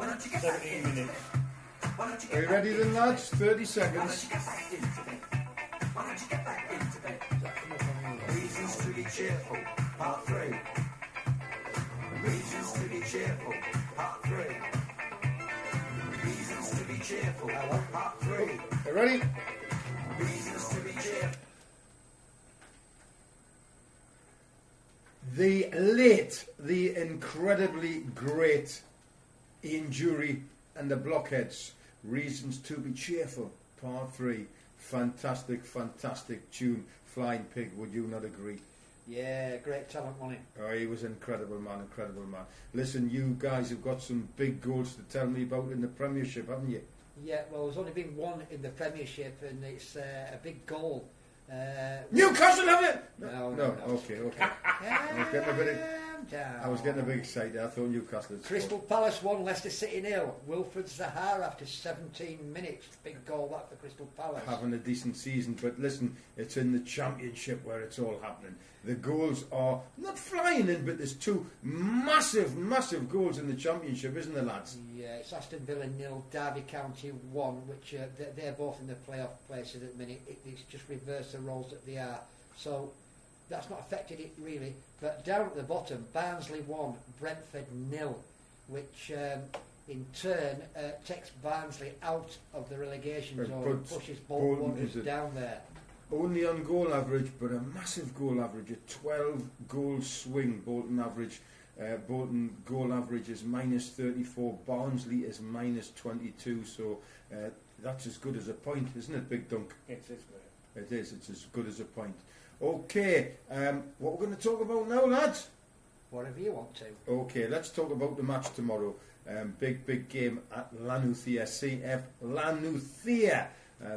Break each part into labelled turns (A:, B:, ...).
A: 17 minutes.
B: Are you ready then, lads? 30 seconds.
C: Reasons to be cheerful, part 3. Reasons to be cheerful, part 3. Reasons to be cheerful, part 3.
B: Are you ready?
C: Reasons to be cheerful.
B: The incredibly great Ian Jury and the Blockheads. Reasons to be cheerful, part 3. Fantastic, fantastic tune. Flying Pig, would you not agree?
D: Yeah, great talent, wasn't he?
B: Oh, he was an incredible man, incredible man. Listen, you guys have got some big goals to tell me about in the Premiership, haven't you?
D: Yeah, well, there's only been one in the Premiership, and it's a big goal.
B: Newcastle have it?
D: No.
B: Okay. I was getting a bit excited. I thought Newcastle had
D: Crystal Palace won, Leicester City 0. Wilfred Zaha after 17 minutes. Big goal that for Crystal Palace.
B: Having a decent season, but listen, it's in the Championship where it's all happening. The goals are not flying in, but there's two massive goals in the Championship, isn't there, lads?
D: Yeah, it's Aston Villa 0, Derby County 1, which they're both in the playoff places at the minute. It's just reversed the roles that they are. So that's not affected it really. But down at the bottom, Barnsley 1, Brentford 0, which in turn takes Barnsley out of the relegation zone and pushes Bolton Wanderers down there.
B: Only on goal average, but a massive goal average, a 12 goal swing. Bolton goal average is minus 34, Barnsley is minus 22, so that's as good as a point, isn't it, Big Dunk?
A: It is, mate.
B: It is, it's as good as a point. Okay, what we're going to talk about now, lads?
D: Whatever you want to.
B: Okay, let's talk about the match tomorrow. Big game at Lanúthia, CF Lanúthia.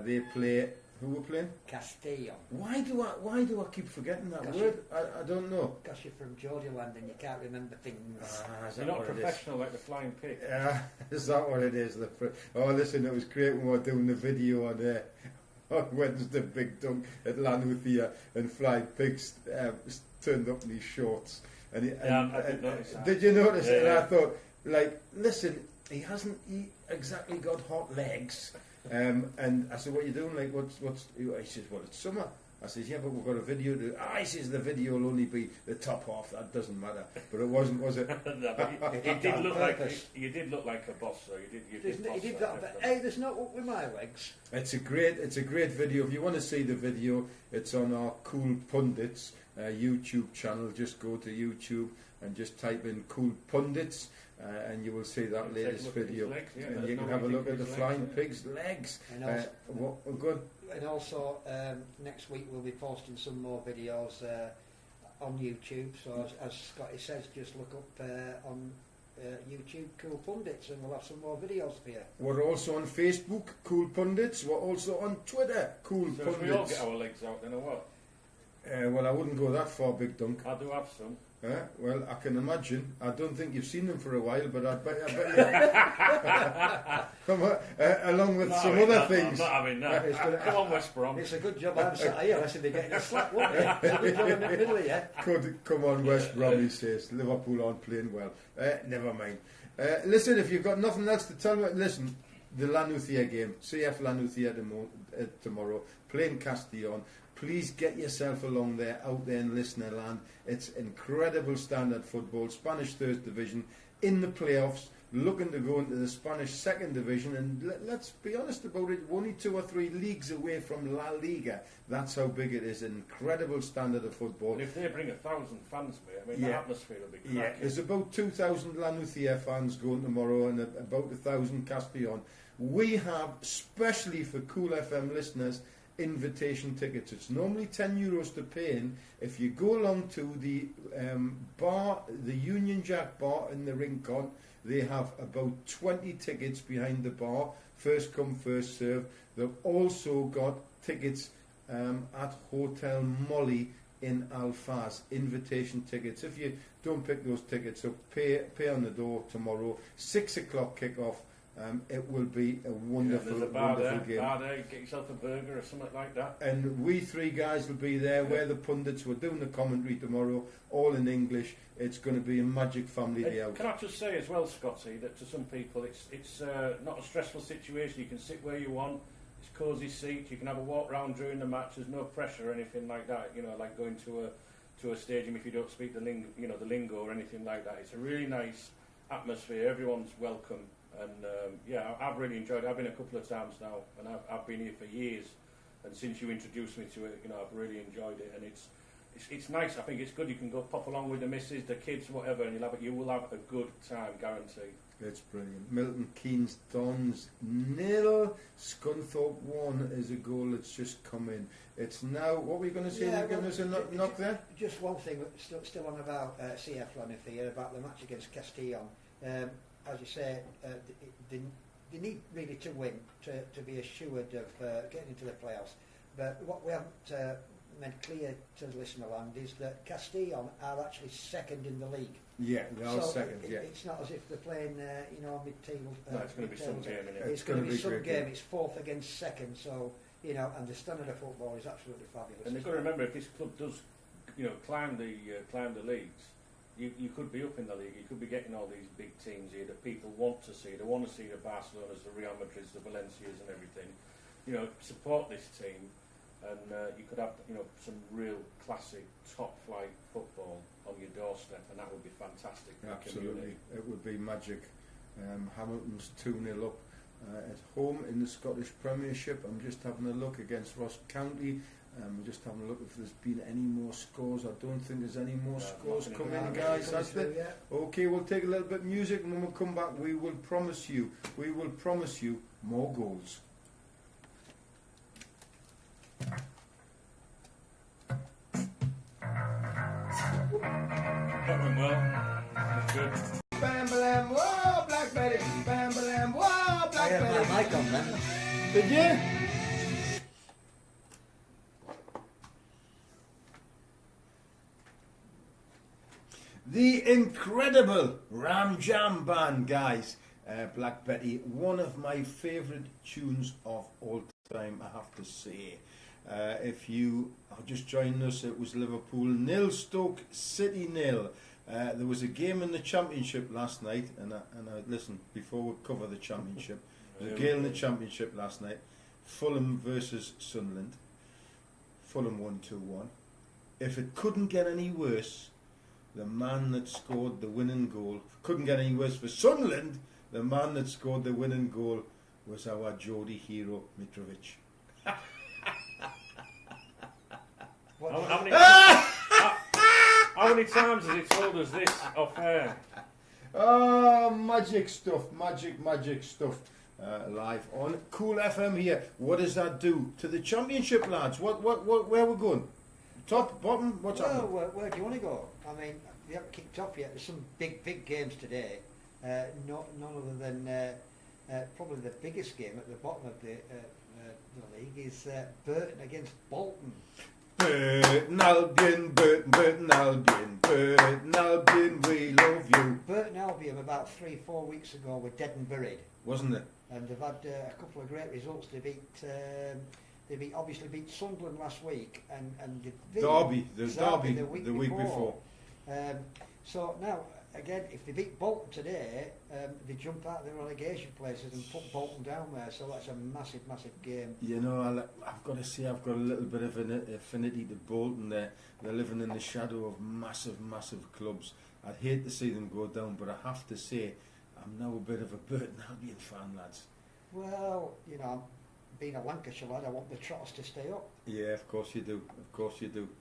B: They play. Who we're playing?
D: Castillo.
B: Why do I keep forgetting that word? I don't know.
D: Because you're from Geordieland and you can't remember things.
A: You're not professional like the Flying Pig.
B: Is that what it is? Listen, it was great when we were doing the video on Wednesday, Big Dunk at Lanúthia, and Flying Pigs turned up in his shorts. I did notice that. Did you notice it?
A: Yeah.
B: And I thought, listen, he hasn't exactly got hot legs. And I said, what are you doing? He says, well, it's summer. I says, yeah, but we've got a video to... he says, the video will only be the top half. That doesn't matter. But it wasn't, was it?
A: No, but you did look like a boss, so you did
D: that. But hey, there's not up with my legs.
B: It's a great video. If you want to see the video, it's on our Cool Pundits YouTube channel. Just go to YouTube and just type in Cool Pundits. And you will see that latest video, legs, and you can have a look at the Flying Pig's legs. Good.
D: And also, next week we'll be posting some more videos on YouTube. So as Scotty says, just look up on YouTube Cool Pundits, and we'll have some more videos for you.
B: We're also on Facebook, Cool Pundits. We're also on Twitter, Cool Pundits.
A: So we all get our legs out then, or what?
B: Well, I wouldn't go that far, Big Dunk.
A: I do have some.
B: Well, I can imagine. I don't think you've seen them for a while, but I bet you. Come on, along with some other things.
A: I'm not having that. Come on, West Brom.
D: It's a good job I'm sat here. I should be getting a slap, wouldn't it? It's a good job in the middle here.
B: Come on, West Brom, he says. Liverpool aren't playing well. Never mind. Listen, if you've got nothing else to tell me, listen, the Lanúthia game, CF Lanúthia tomorrow, playing Castellón. Please get yourself along there, out there in listener land. It's incredible standard football, Spanish Third Division, in the playoffs, looking to go into the Spanish Second Division, and let's be honest about it, only 2 or 3 leagues away from La Liga. That's how big it is, an incredible standard of football.
A: And if they bring 1,000 fans, mate, the atmosphere will be cracking.
B: Yeah, there's about 2,000 Lanúthia fans going tomorrow, and about 1,000 Castellón. We have, especially for Cool FM listeners, invitation tickets. It's normally €10 to pay in. If you go along to the bar, the Union Jack bar in the Rincon, they have about 20 tickets behind the bar, first come first serve. They've also got tickets at Hotel Molly in Alfaz, invitation tickets. If you don't pick those tickets up, pay on the door tomorrow, 6 o'clock kick-off It will be a wonderful,
A: there's a bar
B: wonderful
A: there,
B: game.
A: bar there, get yourself a burger or something like that.
B: And we three guys will be there. We're the pundits. We're doing the commentary tomorrow, all in English. It's going to be a magic family day out.
A: Can I just say as well, Scotty, that to some people it's not a stressful situation. You can sit where you want. It's cosy seats. You can have a walk round during the match. There's no pressure or anything like that. You know, like going to a stadium if you don't speak the lingo or anything like that. It's a really nice atmosphere. Everyone's welcome. And I've really enjoyed it. I've been a couple of times now, and I've been here for years. And since you introduced me to it, I've really enjoyed it. And it's nice. I think it's good. You can go pop along with the missus, the kids, whatever, and you will have a good time, guaranteed.
B: It's brilliant. Milton Keynes Dons 0, Scunthorpe 1 is a goal that's just come in. It's now, what were you going to say? You're giving us a knock there?
D: Just one thing, still on about CF Lanarkshire, about the match against Castillon. As you say, they need really to win to be assured of getting into the playoffs. But what we haven't made clear to the listener land is that Castillon are actually second in the league.
B: Yeah, they are second.
D: It's not as if they're playing, mid-table.
A: No, it's going to be some game, isn't it?
D: It's going to be some game. It's fourth against second, so and the standard of football is absolutely fabulous.
A: And they've got to remember, if this club does, climb the leagues, you could be up in the league. You could be getting all these big teams here that people want to see. They want to see the Barcelonas, the Real Madrids, the Valencias, and everything. Support this team, and you could have some real classic top flight football on your doorstep, and that would be fantastic.
B: Absolutely, it would be magic. Hamilton's 2-0 up at home in the Scottish Premiership. I'm just having a look against Ross County. We're just having a look if there's been any more scores. I don't think there's any more scores come in, guys. That's it. Yeah. Okay, we'll take a little bit of music, and when we come back, we will promise you more goals.
A: That went well. That's good.
B: Bam, bam, whoa, Black Betty. Bam, bam, whoa, Black Betty.
D: I had my mic on then.
B: Did you? The incredible Ram Jam Band, guys. Black Betty, one of my favourite tunes of all time, I have to say. If you are just joining us, it was Liverpool 0, Stoke City 0. There was a game in the Championship last night, and I listen, before we cover the Championship, there was a game in the Championship last night. Fulham versus Sunderland. Fulham won 2-1. If it couldn't get any worse, the man that scored the winning goal, couldn't get any worse for Sunderland, the man that scored the winning goal was our Geordie hero, Mitrovic.
A: How many times has he told us this off air?
B: Oh, magic stuff, magic stuff. Live on Cool FM here. What does that do to the Championship, lads? Where are we going? Top, bottom, what's happening?
D: Where do you want to go? I mean, we haven't kicked off yet. There's some big games today. None other than probably the biggest game at the bottom of the league is Burton against Bolton.
B: Burton Albion, Burton Albion, Burton Albion, we love you.
D: Burton Albion about 3-4 weeks ago were dead and buried,
B: wasn't it?
D: And they've had a couple of great results. They obviously beat Sunderland last week, and
B: Derby the week before.
D: So now again, if they beat Bolton today, they jump out of the relegation places and put Bolton down there. So that's a massive game.
B: I've got to say, I've got a little bit of an affinity to Bolton. They're living in the shadow of massive clubs. I'd hate to see them go down, but I have to say, I'm now a bit of a Burton Albion fan, lads.
D: Well, being a Lancashire lad, I want the Trotters to stay up.
B: Yeah, of course you do.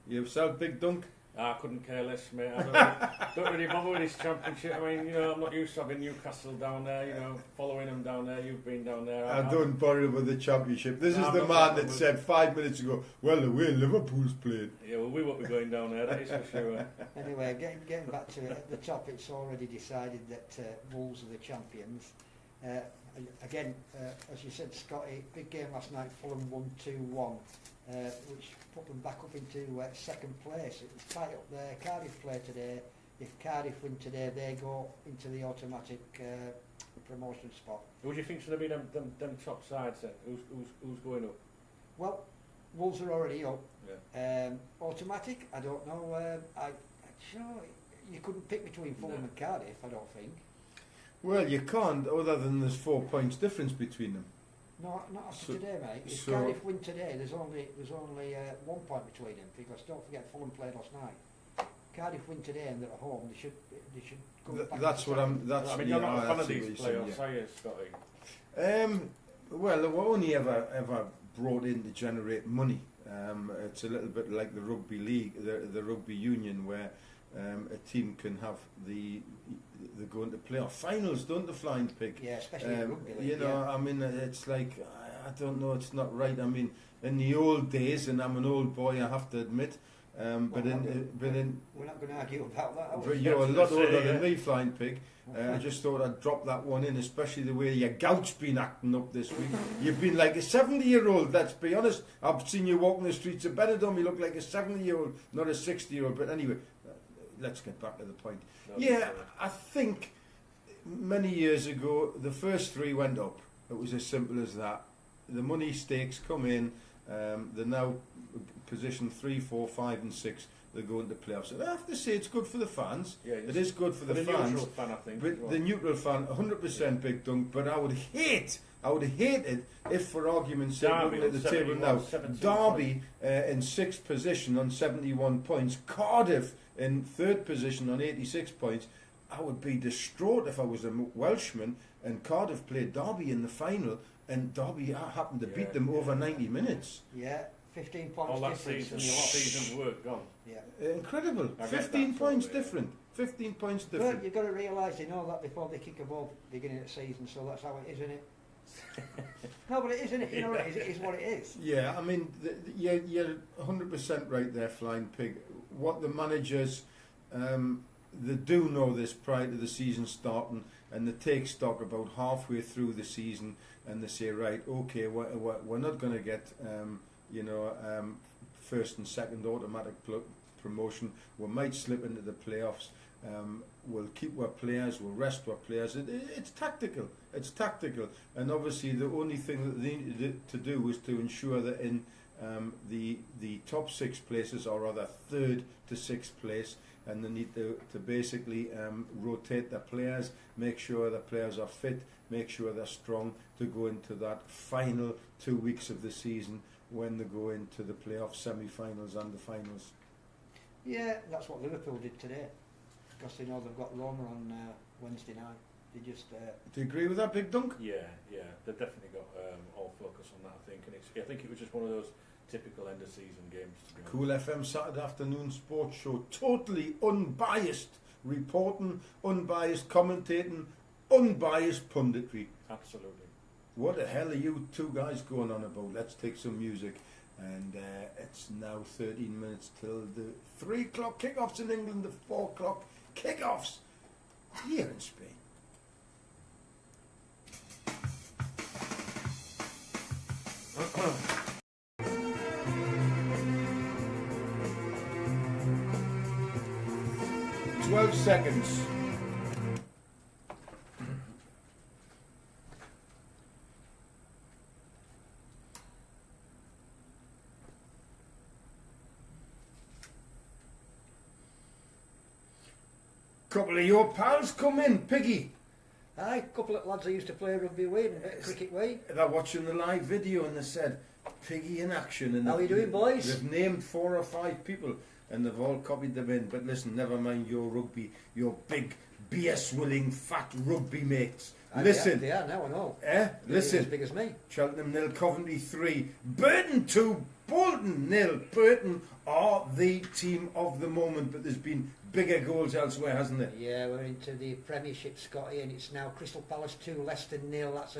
B: You yourself, Big Dunk?
A: I couldn't care less, mate. I don't really bother with this Championship. I mean, I'm not used to having Newcastle down there, following them down there. You've been down there.
B: I don't bother with the Championship. This is the man that said 5 minutes ago, well, the way Liverpool's played.
A: Yeah, well, we won't be going down there, that is for sure.
D: Anyway, getting back to it, at the top, it's already decided that Wolves are the champions. Again, as you said, Scotty, big game last night, Fulham won 2-1. Which put them back up into second place. It was tight up there. Cardiff play today. If Cardiff win today, they go into the automatic promotion spot.
A: Who do you think's going to be them top sides then? Who's going up?
D: Well, Wolves are already up.
A: Yeah.
D: Automatic, I don't know. You couldn't pick between Fulham and Cardiff, I don't think.
B: Well, you can't, other than there's 4 points difference between them.
D: No, not after today, mate. If
B: so-
D: Cardiff win today, there's only 1 point between them, because don't forget Fulham played last night. Cardiff win today and they're at home. They should go back.
B: That's
D: to
B: what I'm. That's
A: I mean,
B: yeah,
A: you're not a fan
B: I
A: of
B: see
A: these
B: what you're
A: playoffs,
B: saying,
A: are you, Scotty?
B: yeah. Well, they were only ever brought in to generate money. It's a little bit like the rugby league, the rugby union, where a team can have they go into playoff finals, don't the Flying Pig?
D: Yeah, especially in rugby league.
B: You know, I mean, it's like I don't know, it's not right. I mean, in the old days, and I'm an old boy, I have to admit. But in
D: we're not going to argue about that. are we?
B: but you're a lot older
A: Yeah.
B: than me, Flying Pig. I just thought I'd drop that one in, especially the way your gout's been acting up this week. You've been like a 70-year-old, let's be honest. I've seen you walking the streets of Benidorm, you look like a 70-year-old, not a 60-year-old. But anyway, let's get back to the point. Yeah, I think many years ago, the first 3 went up. It was as simple as that. The money stakes come in, they're now position 3, 4, 5 and 6. They go into playoffs. And I have to say, it's good for the fans.
A: Yeah,
B: It is good for the
A: the
B: fans.
A: neutral fan, I think. as
B: But
A: well.
B: the neutral fan, 100% Big Dunk. But I would hate it if, for argument's sake,
A: Derby
B: looking at the
A: on
B: table now,
A: 71,
B: Derby in 6th position on 71 points, Cardiff in 3rd position on 86 points. I would be distraught if I was a Welshman and Cardiff played Derby in the final and Derby happened to beat them over 90 minutes.
D: Yeah, 15 points
A: all that
D: difference.
A: season,
D: and you lost.
A: season's work gone.
D: Yeah.
B: Incredible.
A: I get
B: 15
A: that
B: points
A: totally, yeah.
B: different. 15 points
D: But
B: different.
D: you've got to realise they know that before they kick a ball beginning of the season, so that's how it is, isn't it? No, but it is, isn't it? You know, it is what it is.
B: Yeah, I mean, you're 100% right there, Flying Pig. What the managers, they do know this prior to the season starting, and they take stock about halfway through the season, and they say, right, okay, we're not going to get, first and second automatic promotion. We might slip into the playoffs. We'll keep our players, we'll rest our players. It's tactical. It's tactical. And obviously the only thing that they need to do is to ensure that in the top 6 places, or rather 3rd to 6th place, and they need to basically rotate their players, make sure the players are fit, make sure they're strong to go into that final 2 weeks of the season when they go into the playoff semi-finals and the finals.
D: Yeah, that's what Liverpool did today, because they know they've got Roma on Wednesday night. They just
B: Do you agree with that, Big Dunk?
A: Yeah, they've definitely got all focus on that, I think. And I think it was just one of those typical end of season games. To be honest.
B: Cool FM Saturday afternoon sports show, totally unbiased reporting, unbiased commentating, unbiased punditry.
A: Absolutely.
B: What the hell are you two guys going on about? Let's take some music. And it's now 13 minutes till the 3 o'clock kickoffs in England, the 4 o'clock kickoffs here in Spain. "12 seconds. Couple of your pals come in, Piggy.
D: aye, a couple of lads I used to play rugby with and cricket with.
B: They're watching the live video and they said, Piggy in action. And
D: How you doing, boys?
B: They've named 4 or 5 people and they've all copied them in. But listen, never mind your rugby, your big, beer-swilling, fat rugby mates. Listen.
D: They are now, I know.
B: They're Listen.
D: as big as me.
B: Cheltenham 0, Coventry 3, Burton 2, Bolton 0. Burton are the team of the moment, but there's been bigger goals elsewhere, hasn't there?
D: Yeah, we're into the Premiership, Scotty, and it's now Crystal Palace 2, Leicester 0. That's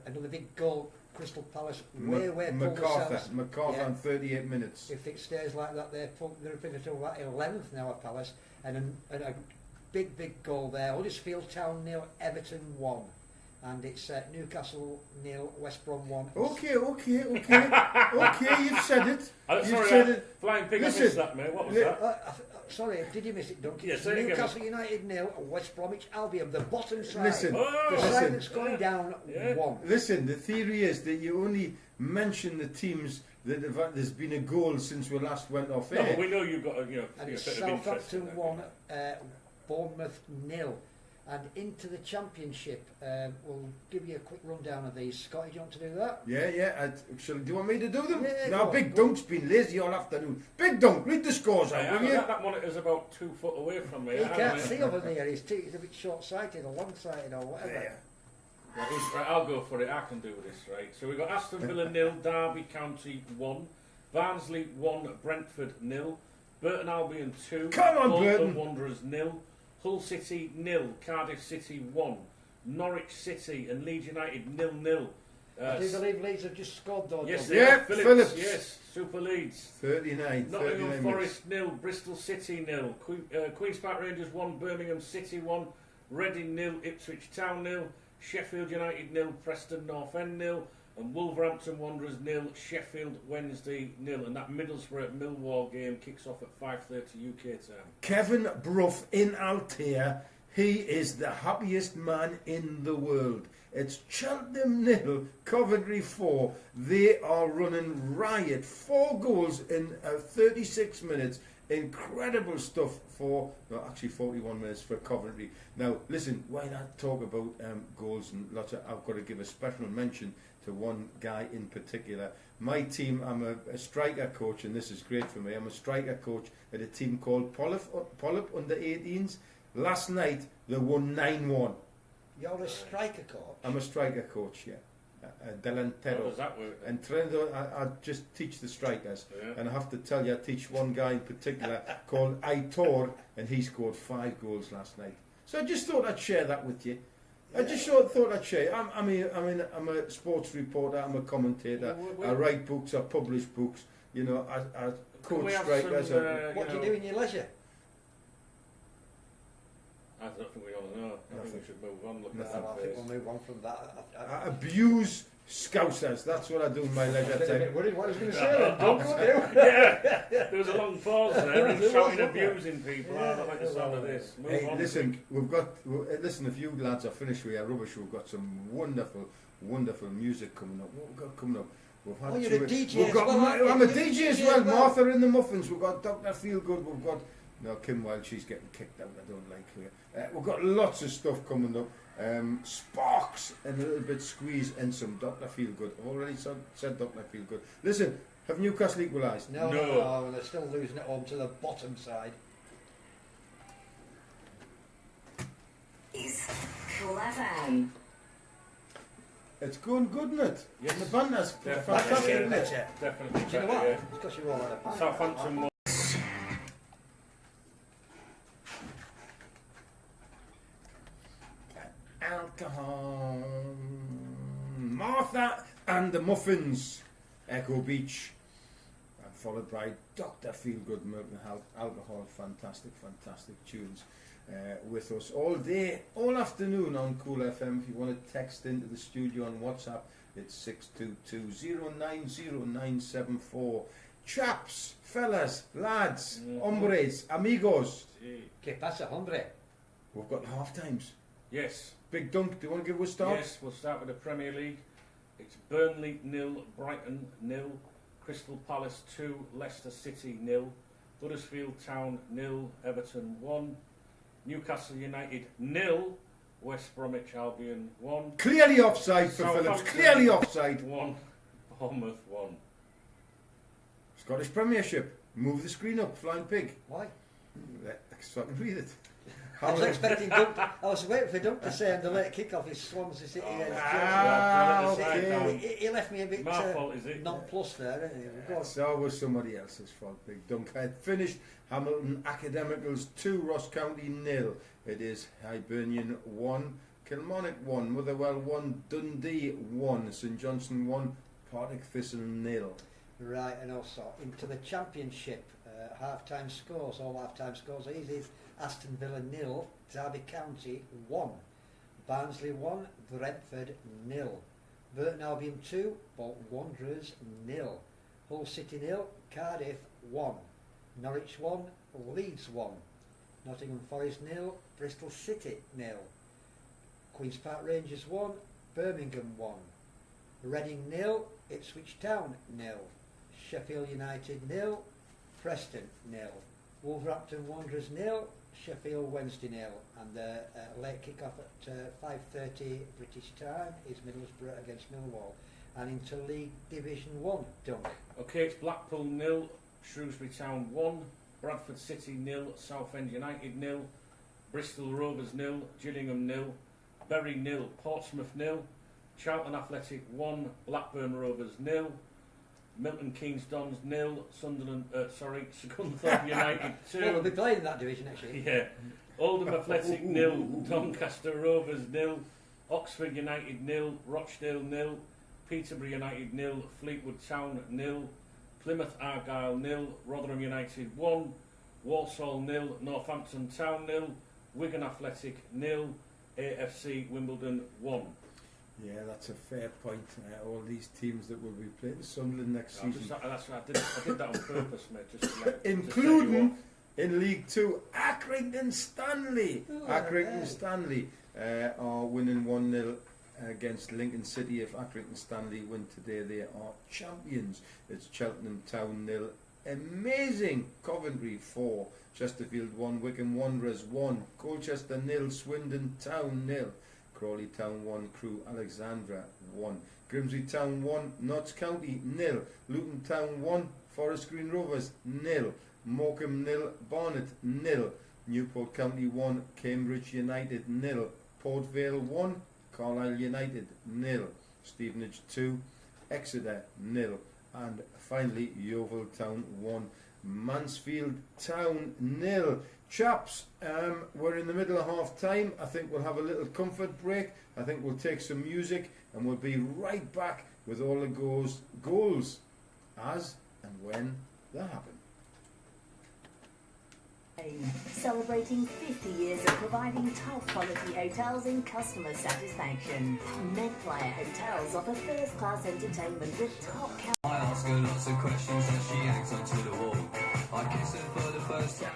D: another big goal. Crystal Palace way pulled themselves.
B: MacArthur
D: Yeah.
B: in 38 minutes.
D: If it stays like that, they're up into about 11th now at Palace, and a big goal there. Huddersfield Town 0, Everton 1. and it's Newcastle 0, West Brom 1.
B: Okay, you've said it.
A: Oh,
B: You've
A: sorry,
B: said it.
A: Flying Pig,
B: Listen,
A: I missed that, mate. What was that?
D: Sorry, did you miss it, Duncan?
A: Yeah, say it again.
D: Newcastle United 0, West Bromwich Albion, the bottom side.
B: Listen,
D: the side that's going down
A: Yeah.
D: 1.
B: Listen, the theory is that you only mention the teams that have, there's been a goal since we last went off
A: No,
B: air.
A: but we know you've got a,
D: And
A: a
D: it's
A: bit of interest in
D: Southampton
A: that.
D: 1, Bournemouth 0. And into the Championship, we'll give you a quick rundown of these. Scotty, do you want to do that?
B: Yeah. Do you want me to do them?
D: Yeah,
B: Now,
D: go on,
B: Big
D: go on.
B: Dunk's been lazy all afternoon. Big Dunk, read the scores out, will you?
A: That monitor's about 2 foot away from me.
D: He can't see over there. He's a bit short-sighted or long-sighted or whatever.
B: Yeah.
A: Right, I'll go for it. I can do this, right? So we've got Aston Villa 0, Derby County 1, Barnsley 1, Brentford 0, Burton Albion 2,
B: Come on,
A: Bolton
B: Burton.
A: Wanderers 0, Hull City 0, Cardiff City 1, Norwich City and Leeds United 0-0.
D: I do believe Leeds have just scored though.
A: Yes,
D: don't
A: they
D: they?
B: Yeah,
A: are.
B: Phillips.
A: Yes, Super Leeds.
B: 39
A: Nottingham
B: minutes.
A: Forest 0, Bristol City 0, Queen's Park Rangers 1, Birmingham City 1, Reading 0, Ipswich Town 0, Sheffield United 0, Preston North End 0, and Wolverhampton Wanderers 0, Sheffield Wednesday 0. And that Middlesbrough at Millwall game kicks off at 5:30 UK time.
B: Kevin Brough in Altair. He is the happiest man in the world. It's Cheltenham 0, Coventry 4. They are running riot. 4 goals in 36 minutes. Incredible stuff for, no, actually 41 minutes for Coventry. Now, listen, while I talk about goals and lots of, I've got to give a special mention to one guy in particular. My team, I'm a striker coach, and this is great for me. I'm a striker coach at a team called Polyp under 18s. Last night, they won 9-1.
D: You're a striker coach.
B: I'm a striker coach, yeah.
A: How
B: Delantero.
A: does that work?
B: And Trento, I just teach the strikers.
A: Yeah.
B: And I have to tell you, I teach one guy in particular called Aitor, and he scored 5 goals last night. So I just thought I'd share that with you. I just thought I'd share. I'm a sports reporter, I'm a commentator, I write books, I publish books, you know, I
A: Can we
B: coach
A: have
B: strikers.
A: some,
D: What do you do in your leisure?
A: I don't think we all know. I think we should move on. Look at
B: Nothing.
A: that
D: I think
A: face.
D: we'll move on from that.
B: I abuse Scousers, that's what I do in my leisure
D: I'm a
B: time.
D: bit worried what I was going to say then. Don't go there.
A: Yeah, there was a long pause there. And
D: There
A: shouting,
D: was, wasn't there?
A: abusing people. I don't like the sound of this. Move
B: Hey,
A: on.
B: listen, listen, if you lads are finished with your rubbish, we've got some wonderful music coming up. What we've got coming up? We've had
D: Oh, you're
B: two-
D: a DJ
B: we've
D: as
B: got
D: well, aren't you?
B: I'm a
D: You're
B: DJ as
D: DJ
B: well.
D: as well.
B: Martha in the Muffins. We've got Dr. Feelgood. We've got Kim Wilde. She's getting kicked out. I don't like her. We've got lots of stuff coming up. Sparks and a little bit squeeze and some Dr. Feelgood. I've already said Dr. Feelgood. Listen, have Newcastle equalised?
D: No, they're still losing at home to the bottom side.
E: Is Cool FM.
B: It's going good, isn't it?
A: Yes.
B: The banter's
A: Definitely,
B: fantastic,
A: yeah.
B: isn't it?
A: Definitely.
D: Do you know
A: better,
D: what?
A: yeah.
D: It's because you're all out of pants.
A: Southampton won.
B: Alcohol. Martha and the Muffins. Echo Beach. And followed by Dr. Feelgood, Milk and Alcohol. Fantastic tunes. With us all day, all afternoon on Cool FM. If you want to text into the studio on WhatsApp, it's 622-090-974. Chaps, fellas, lads, hombres, amigos.
A: Gee.
D: Que pasa, hombre?
B: We've got half times.
A: Yes.
B: Big Dunk, do you want to give us a start?
A: Yes, we'll start with the Premier League. It's Burnley 0, Brighton 0, Crystal Palace 2, Leicester City 0, Huddersfield Town 0, Everton 1, Newcastle United 0, West Bromwich Albion 1,
B: Clearly offside for Phillips.
A: Southampton
B: Clearly offside.
A: 1, Bournemouth 1.
B: Scottish Premiership. Move the screen up, Flying Pig.
D: Why?
B: So I can read it.
D: I was expecting Dunk. I was waiting for Dunk to say on the late kick-off is Swansea City against Chelsea.
B: okay.
D: He left me a bit
A: My fault, is it?
D: nonplussed there. Didn't he? Go on.
B: It's always somebody else's fault, Big Dunk. I had finished Hamilton Academicals 2, Ross County 0. It is Hibernian 1, Kilmarnock 1, Motherwell 1, Dundee 1, St Johnstone 1, Partick Thistle 0.
D: Right, and also into the Championship, half-time scores, all half-time scores. These is Aston Villa 0, Derby County 1, Barnsley 1, Brentford 0. Burton Albion 2, Bolton Wanderers 0. Hull City 0, Cardiff 1. Norwich 1, Leeds 1. Nottingham Forest 0, Bristol City 0. Queen's Park Rangers 1, Birmingham 1. Reading 0, Ipswich Town 0. Sheffield United 0, Preston 0. Wolverhampton Wanderers 0, Sheffield Wednesday 0. And the late kick-off at 5:30 British time is Middlesbrough against Millwall. And into League Division 1, Dunk.
A: Okay, it's Blackpool 0, Shrewsbury Town 1, Bradford City 0, Southend United 0, Bristol Rovers 0, Gillingham 0, Bury 0, Portsmouth 0, Charlton Athletic 1, Blackburn Rovers 0, Milton Keynes Dons 0, Scunthorpe United 2.
D: Well, we'll be playing in that division next year.
A: Yeah. Oldham Athletic 0, Doncaster Rovers 0, Oxford United 0, Rochdale 0, Peterborough United 0, Fleetwood Town 0, Plymouth Argyle 0, Rotherham United 1, Walsall 0, Northampton Town 0, Wigan Athletic 0, AFC Wimbledon 1.
B: Yeah, that's a fair point. All these teams that will be playing Sunderland next season.
A: I did that on purpose, mate. Just to,
B: Including in League 2, Accrington Stanley.
D: Oh,
B: Accrington
D: right.
B: Stanley are winning 1-0 against Lincoln City. If Accrington Stanley win today, they are champions. It's Cheltenham Town 0. Amazing. Coventry 4, Chesterfield 1, Wycombe Wanderers 1, Colchester 0, Swindon Town 0, Crawley Town 1, Crewe Alexandra 1, Grimsby Town 1, Notts County 0, Luton Town 1, Forest Green Rovers 0, Morecambe 0, Barnet 0, Newport County 1, Cambridge United 0, Port Vale 1, Carlisle United 0, Stevenage 2, Exeter 0, and finally Yeovil Town 1, Mansfield Town 0. Chaps, we're in the middle of half time. I think we'll have a little comfort break. I think we'll take some music and we'll be right back with all the goals as and when they happen.
E: Celebrating 50 years of providing top quality hotels and customer satisfaction. Medplayer Hotels offer first class entertainment with top
F: I ask her lots of questions as she hangs onto the wall. I kiss her for the first time.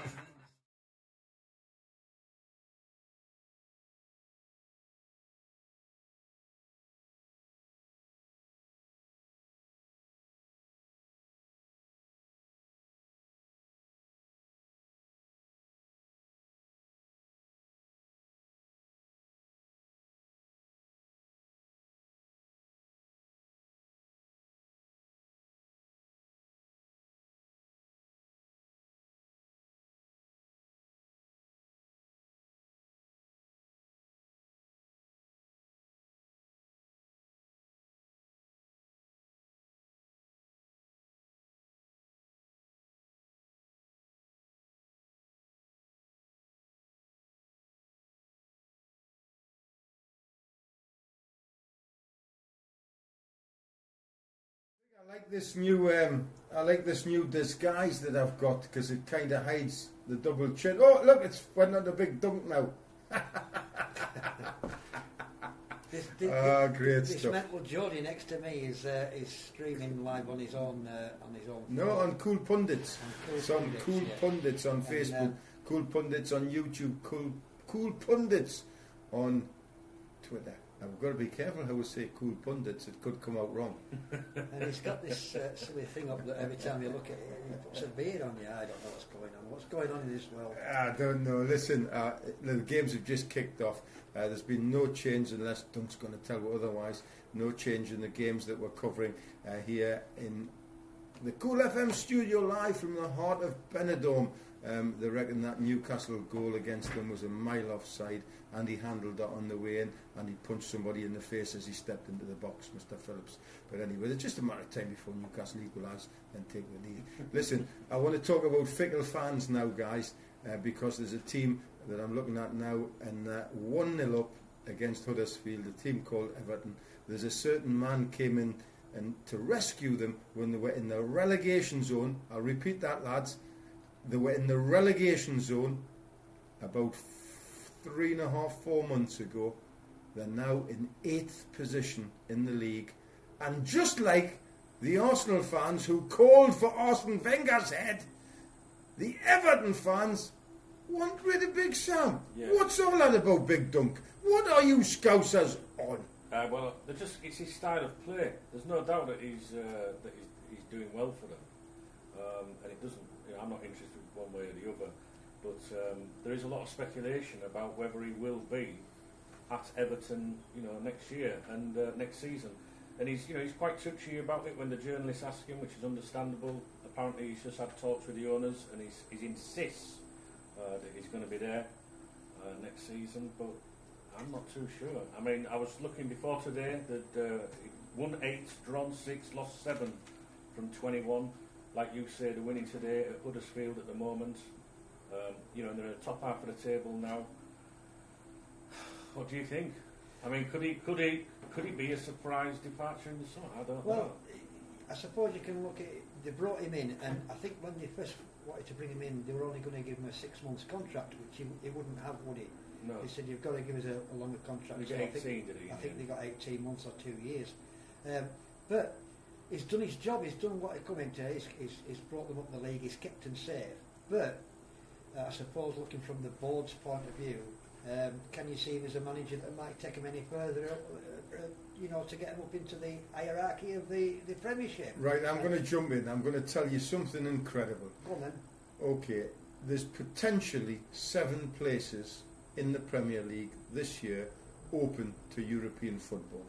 B: I like this new disguise that I've got because it kind of hides the double chin. Oh, look, it's went on the big dunk now. Great
D: this
B: stuff.
D: mental Geordie next to me is streaming live on his own phone.
B: No, on Cool Pundits.
D: Cool
B: Some
D: Pundits,
B: Cool
D: yeah.
B: Pundits on
D: And,
B: Facebook, Cool Pundits on YouTube, Cool Pundits on Twitter. Now, we've got to be careful how we say Cool Pundits. It could come out wrong.
D: And he's got this silly thing up that every time you look at it, he puts a beard on you. I don't know what's going on. What's going on in this world?
B: I don't know. Listen, the games have just kicked off. There's been no change, unless Dunk's going to tell you otherwise, no change in the games that we're covering here in the Cool FM studio live from the heart of Benidorm. They reckon that Newcastle goal against them was a mile offside, and he handled that on the way in, and he punched somebody in the face as he stepped into the box, Mr. Phillips. But anyway, it's just a matter of time before Newcastle equalise and take the lead. Listen, I want to talk about fickle fans now, guys, because there's a team that I'm looking at now, and 1-0 up against Huddersfield, a team called Everton. There's a certain man came in and to rescue them when they were in the relegation zone. I'll repeat that, lads. They were in the relegation zone about 3.5, 4 months ago, They're now in 8th position in the league. And just like the Arsenal fans who called for Arsene Wenger's head, the Everton fans want rid of Big Sam.
A: Yeah.
B: What's all that about, Big Dunk? What are you Scousers on?
A: Well, it's his style of play. There's no doubt that he's doing well for them, and it doesn't. I'm not interested one way or the other, but there is a lot of speculation about whether he will be at Everton, next year and next season. And he's quite touchy about it when the journalists ask him, which is understandable. Apparently, he's just had talks with the owners, and he insists that he's going to be there next season, but I'm not too sure. I mean, I was looking before today that won 8, drawn 6, lost 7 from 21. Like you say, they're winning today at Huddersfield at the moment. And they're at the top half of the table now. What do you think? I mean, could he be a surprise departure in the summer? I don't know.
D: Well, I suppose you can look at it. They brought him in, and I think when they first wanted to bring him in, they were only going to give him a 6 months contract, which he wouldn't have, would he?
A: No.
D: They said, you've got to give us a longer contract.
A: He
D: So
A: got
D: I
A: 18, did he?
D: I think they got 18 months or 2 years. But he's done his job. He's done what he come into. He's brought them up the league. He's kept them safe. But I suppose, looking from the board's point of view, can you see him as a manager that might take him any further up, to get him up into the hierarchy of the Premiership?
B: Right, I'm going to jump in. I'm going to tell you something incredible.
D: Go on then.
B: Okay, there's potentially 7 places in the Premier League this year open to European football.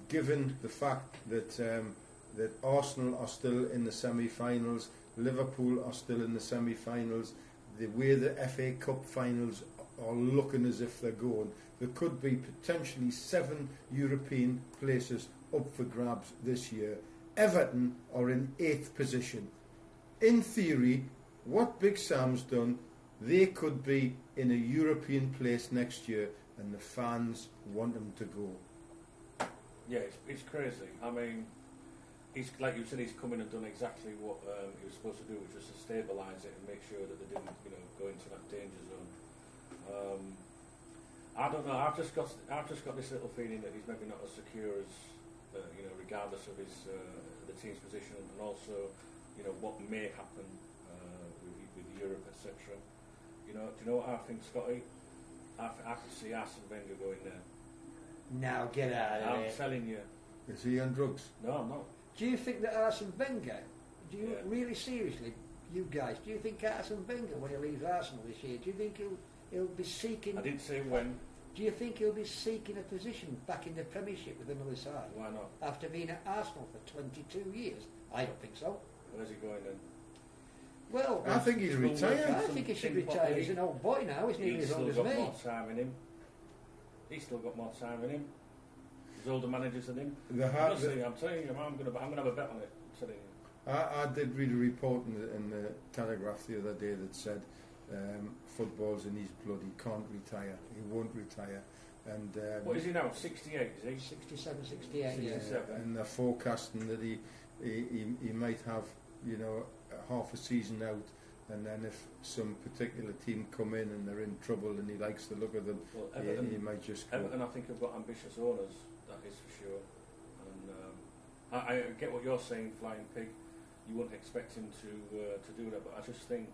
B: Given the fact that that Arsenal are still in the semi-finals, Liverpool are still in the semi-finals, the way the FA Cup finals are looking as if they're going, there could be potentially 7 European places up for grabs this year. Everton are in 8th position. In theory, what Big Sam's done, they could be in a European place next year, and the fans want them to go.
A: Yeah, it's crazy. I mean, he's, like you said, he's come in and done exactly what he was supposed to do, which was to stabilise it and make sure that they didn't, go into that danger zone. I don't know. I've just got this little feeling that he's maybe not as secure as, regardless of his the team's position, and also, what may happen with Europe, etc. Do you know what I think, Scotty? I could see Arsene Wenger going there.
D: Now get out of
A: I'm
D: here.
A: telling you.
B: Is he on drugs?
A: No, I'm not.
D: Do you think that Arsene Wenger,
A: Yeah.
D: really seriously, you guys, do you think Arsene Wenger, when he leaves Arsenal this year, do you think he'll be seeking...
A: I didn't say when.
D: Do you think he'll be seeking a position back in the Premiership with another side?
A: Why not?
D: After being at Arsenal for 22 years? I don't think so.
A: Where's he going then?
D: Well,
B: I think he's
D: I
B: retired.
D: think he should retire. He's an old boy now. He's nearly
A: He's
D: as
A: still
D: old as
A: got
D: me.
A: more time in him. He's still got more time in him. There's older managers than him. Honestly, I'm telling you, I'm gonna have a bet on it. I'm telling you.
B: I did read a report in the Telegraph the other day that said football's in his blood. He can't retire. He won't retire. And
A: What is he now? 68, is he?
D: 67, 68, yeah.
A: 67.
B: and they're forecasting that he might have half a season out, and then if some particular team come in and they're in trouble and he likes the look of them,
A: Well,
B: he might just go.
A: Everton, I think, have got ambitious owners. That is for sure. And I get what you're saying, Flying Pig. You wouldn't expect him to do that, but I just think,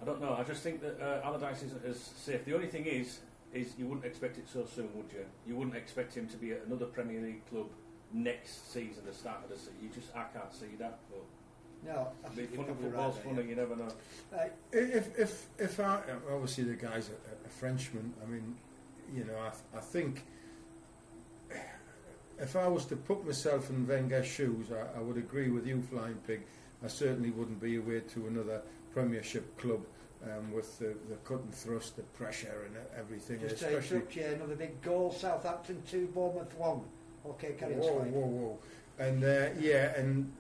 A: I don't know. I just think that Allardyce isn't as safe. The only thing is you wouldn't expect it so soon, would you? You wouldn't expect him to be at another Premier League club next season, the start of the season. I can't see that. But
D: No, I think you're probably
A: football's
D: right
A: funny.
D: there,
A: You never know.
B: If I, obviously the guy's a Frenchman. I mean, I think if I was to put myself in Wenger's shoes, I would agree with you, Flying Pig. I certainly wouldn't be away to another Premiership club with the cut and thrust, the pressure and everything.
D: Just to
B: especially
D: interrupt you, another big goal, Southampton 2, Bournemouth 1. Okay, carry on. Spike.
B: Whoa. And and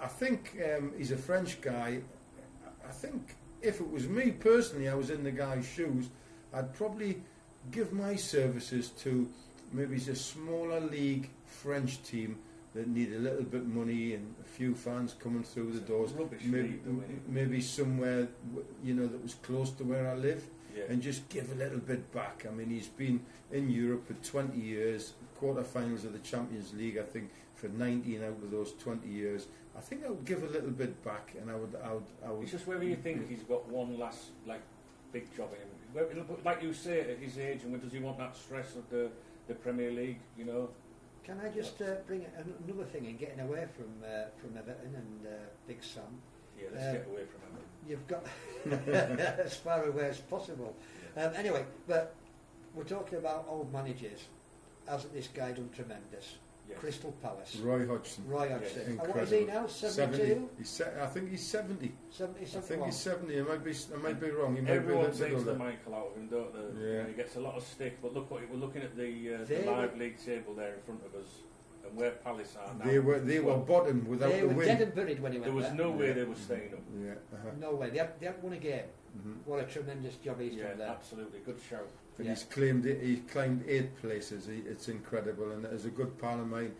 B: I think he's a French guy. I think if it was me personally, I was in the guy's shoes, I'd probably give my services to maybe a smaller league French team that need a little bit of money and a few fans coming through the doors.
A: Rubbish
B: Maybe,
A: league, though, isn't it?
B: maybe somewhere that was close to where I live. and just give a little bit back. I mean, he's been in Europe for 20 years, quarter-finals of the Champions League, I think, for 19 out of those 20 years. I think I would give a little bit back, and I would.
A: It's just whether you think he's got one last big job in him. Like you say, at his age, and does he want that stress of the Premier League? You know.
D: Can I just bring another thing in getting away from Everton and Big Sam?
A: Yeah, let's get away from Everton.
D: You've got as far away as possible.
A: Yeah.
D: Anyway, but we're talking about old managers. Hasn't this guy done tremendous?
A: Yes.
D: Crystal Palace.
B: Roy Hodgson.
D: Roy Hodgson.
B: Yes.
D: And what is he now? 72?
B: I think he's 70.
D: 70
B: I
D: something.
B: think he's 70. I might be wrong. He might
A: Everyone
B: be
A: takes the
B: older.
A: Michael out of him, don't they?
B: Yeah.
A: You know, he gets a lot of stick. But look, we're looking at the
D: They
A: live
D: were-
A: league table there in front of us, and where Palace are now.
B: They were bottom without
D: They
B: the
D: were
B: win.
D: dead and buried when he
A: There
D: went
A: was
D: there.
A: no way they were staying up.
B: Yeah.
D: No way. They haven't won a game.
B: Mhm.
D: What a tremendous job he's
A: Yeah,
D: done there.
A: absolutely. Good shout.
B: And
D: Yeah.
B: he's climbed 8 places. It's incredible. And there's a good pal of mine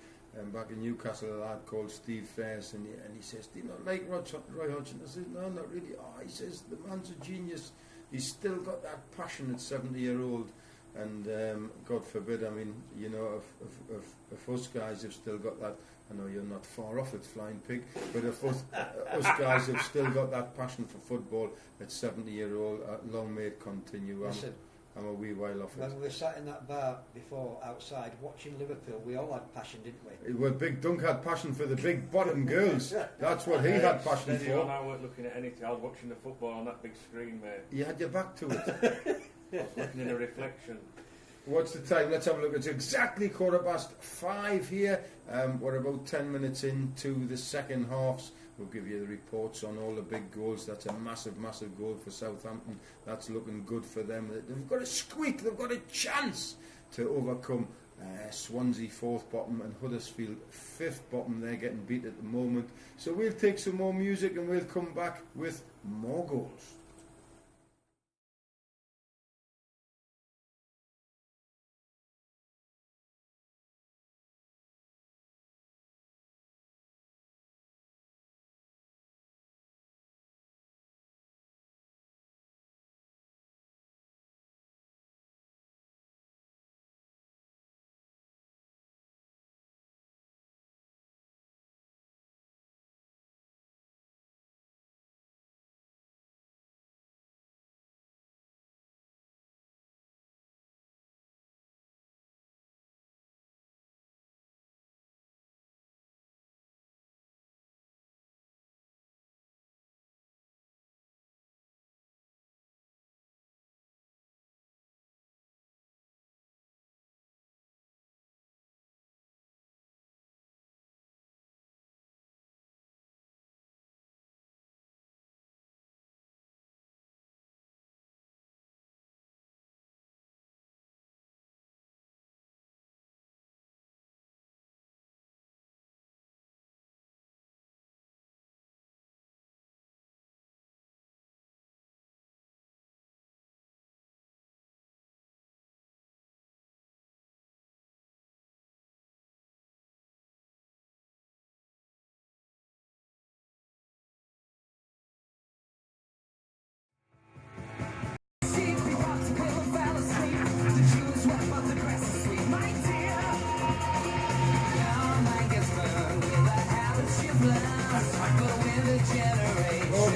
B: back in Newcastle, a lad called Steve Ferris, and he says, "Do you not like Roy Hodgson?" I said, "No, not really." Oh, he says, "The man's a genius. He's still got that passion at 70-year-old." And God forbid, I mean, you know, if us guys have still got that, I know you're not far off it, Flying Pig, but if us guys have still got that passion for football at 70-year-old, long may it continue.
D: Listen,
B: I'm a wee while off
D: when
B: it.
D: we were sat in that bar before outside watching Liverpool, we all had passion, didn't we?
B: Well, Big Dunk had passion for the big bottom girls. That's what he had passion
A: Steady on,
B: for.
A: I weren't looking at anything. I was watching the football on that big screen, mate.
B: You had your back to it.
A: I was looking in a reflection.
B: What's the time? Let's have a look. It's exactly 5:15 here. We're about 10 minutes into the second halves. We'll give you the reports on all the big goals. That's a massive, massive goal for Southampton. That's looking good for them. They've got a squeak. They've got a chance to overcome Swansea 4th bottom and Huddersfield 5th bottom. They're getting beat at the moment. So we'll take some more music and we'll come back with more goals.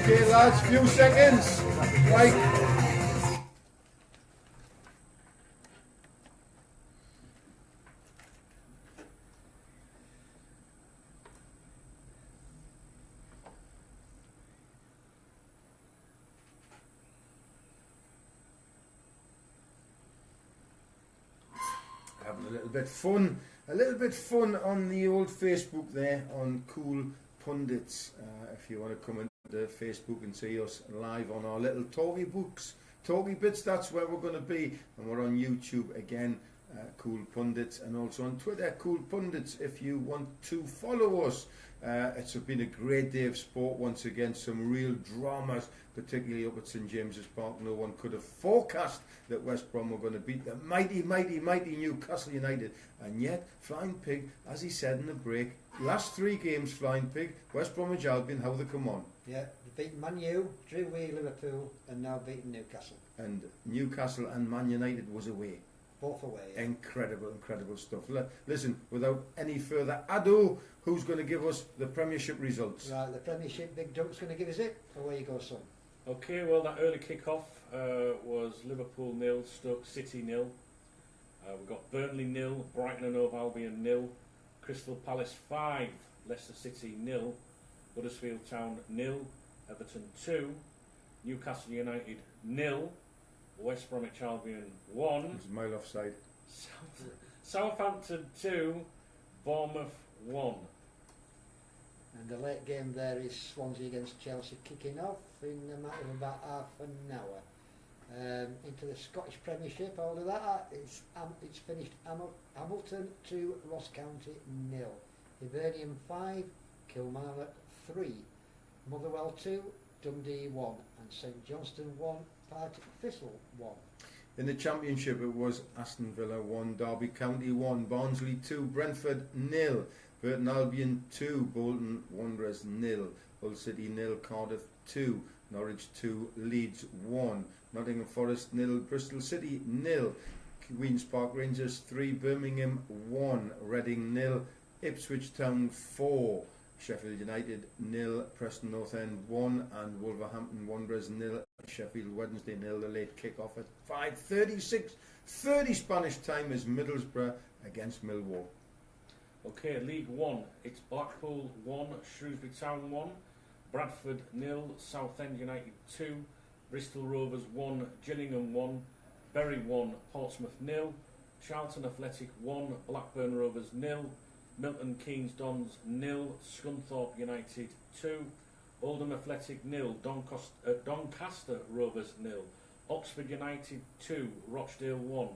B: Okay, lads, few seconds. Right. Having a little bit fun on the old Facebook there on Cool Pundits. If you want to come into Facebook and see us live on our little talkie bits, that's where we're going to be. And we're on YouTube again, Cool Pundits, and also on Twitter, Cool Pundits. If you want to follow us, It's been a great day of sport once again. Some real dramas, particularly up at St James's Park. No one could have forecast that West Brom were going to beat the mighty Newcastle United. And yet, Flying Pig, as he said in the break, last 3 games, Flying Pig, West Bromwich Albion, how they come on.
D: Yeah, they beat Man U, drew away Liverpool, and now beaten Newcastle.
B: And Newcastle and Man United was away.
D: Both away. Yeah.
B: Incredible stuff. Listen, without any further ado, who's going to give us the Premiership results?
D: Right, the Premiership, Big Dunk's going to give us it. Away you go, son.
A: Okay, well, that early kick-off was Liverpool 0, Stoke City 0. We've got Burnley 0, Brighton and Hove Albion 0, Crystal Palace 5, Leicester City 0, Huddersfield Town 0, Everton 2, Newcastle United 0, West Bromwich Albion 1,
B: It's a mile offside.
A: Southampton 2, Bournemouth 1.
D: And the late game there is Swansea against Chelsea kicking off in a matter of about half an hour. Into the Scottish Premiership, all of that, it's finished Hamilton 2, Ross County 0, Hibernian 5, Kilmarnock 3, Motherwell 2, Dundee 1, and St Johnstone 1, Partick Thistle 1.
B: In the Championship, it was Aston Villa 1, Derby County 1, Barnsley 2, Brentford 0, Burton Albion 2, Bolton Wanderers 0, Hull City 0, Cardiff 2, Norwich 2, Leeds 1, Nottingham Forest 0, Bristol City 0, Queen's Park Rangers 3, Birmingham 1, Reading 0, Ipswich Town 4, Sheffield United 0, Preston North End 1, and Wolverhampton Wanderers 0, Sheffield Wednesday 0. The late kick-off at 5:36, 30 Spanish time is Middlesbrough against Millwall.
A: Okay, League 1, it's Blackpool 1, Shrewsbury Town 1, Bradford 0, Southend United 2, Bristol Rovers 1, Gillingham 1, Bury 1, Portsmouth 0, Charlton Athletic 1, Blackburn Rovers 0, Milton Keynes Dons 0, Scunthorpe United 2, Oldham Athletic 0, Doncaster Rovers 0, Oxford United 2, Rochdale 1,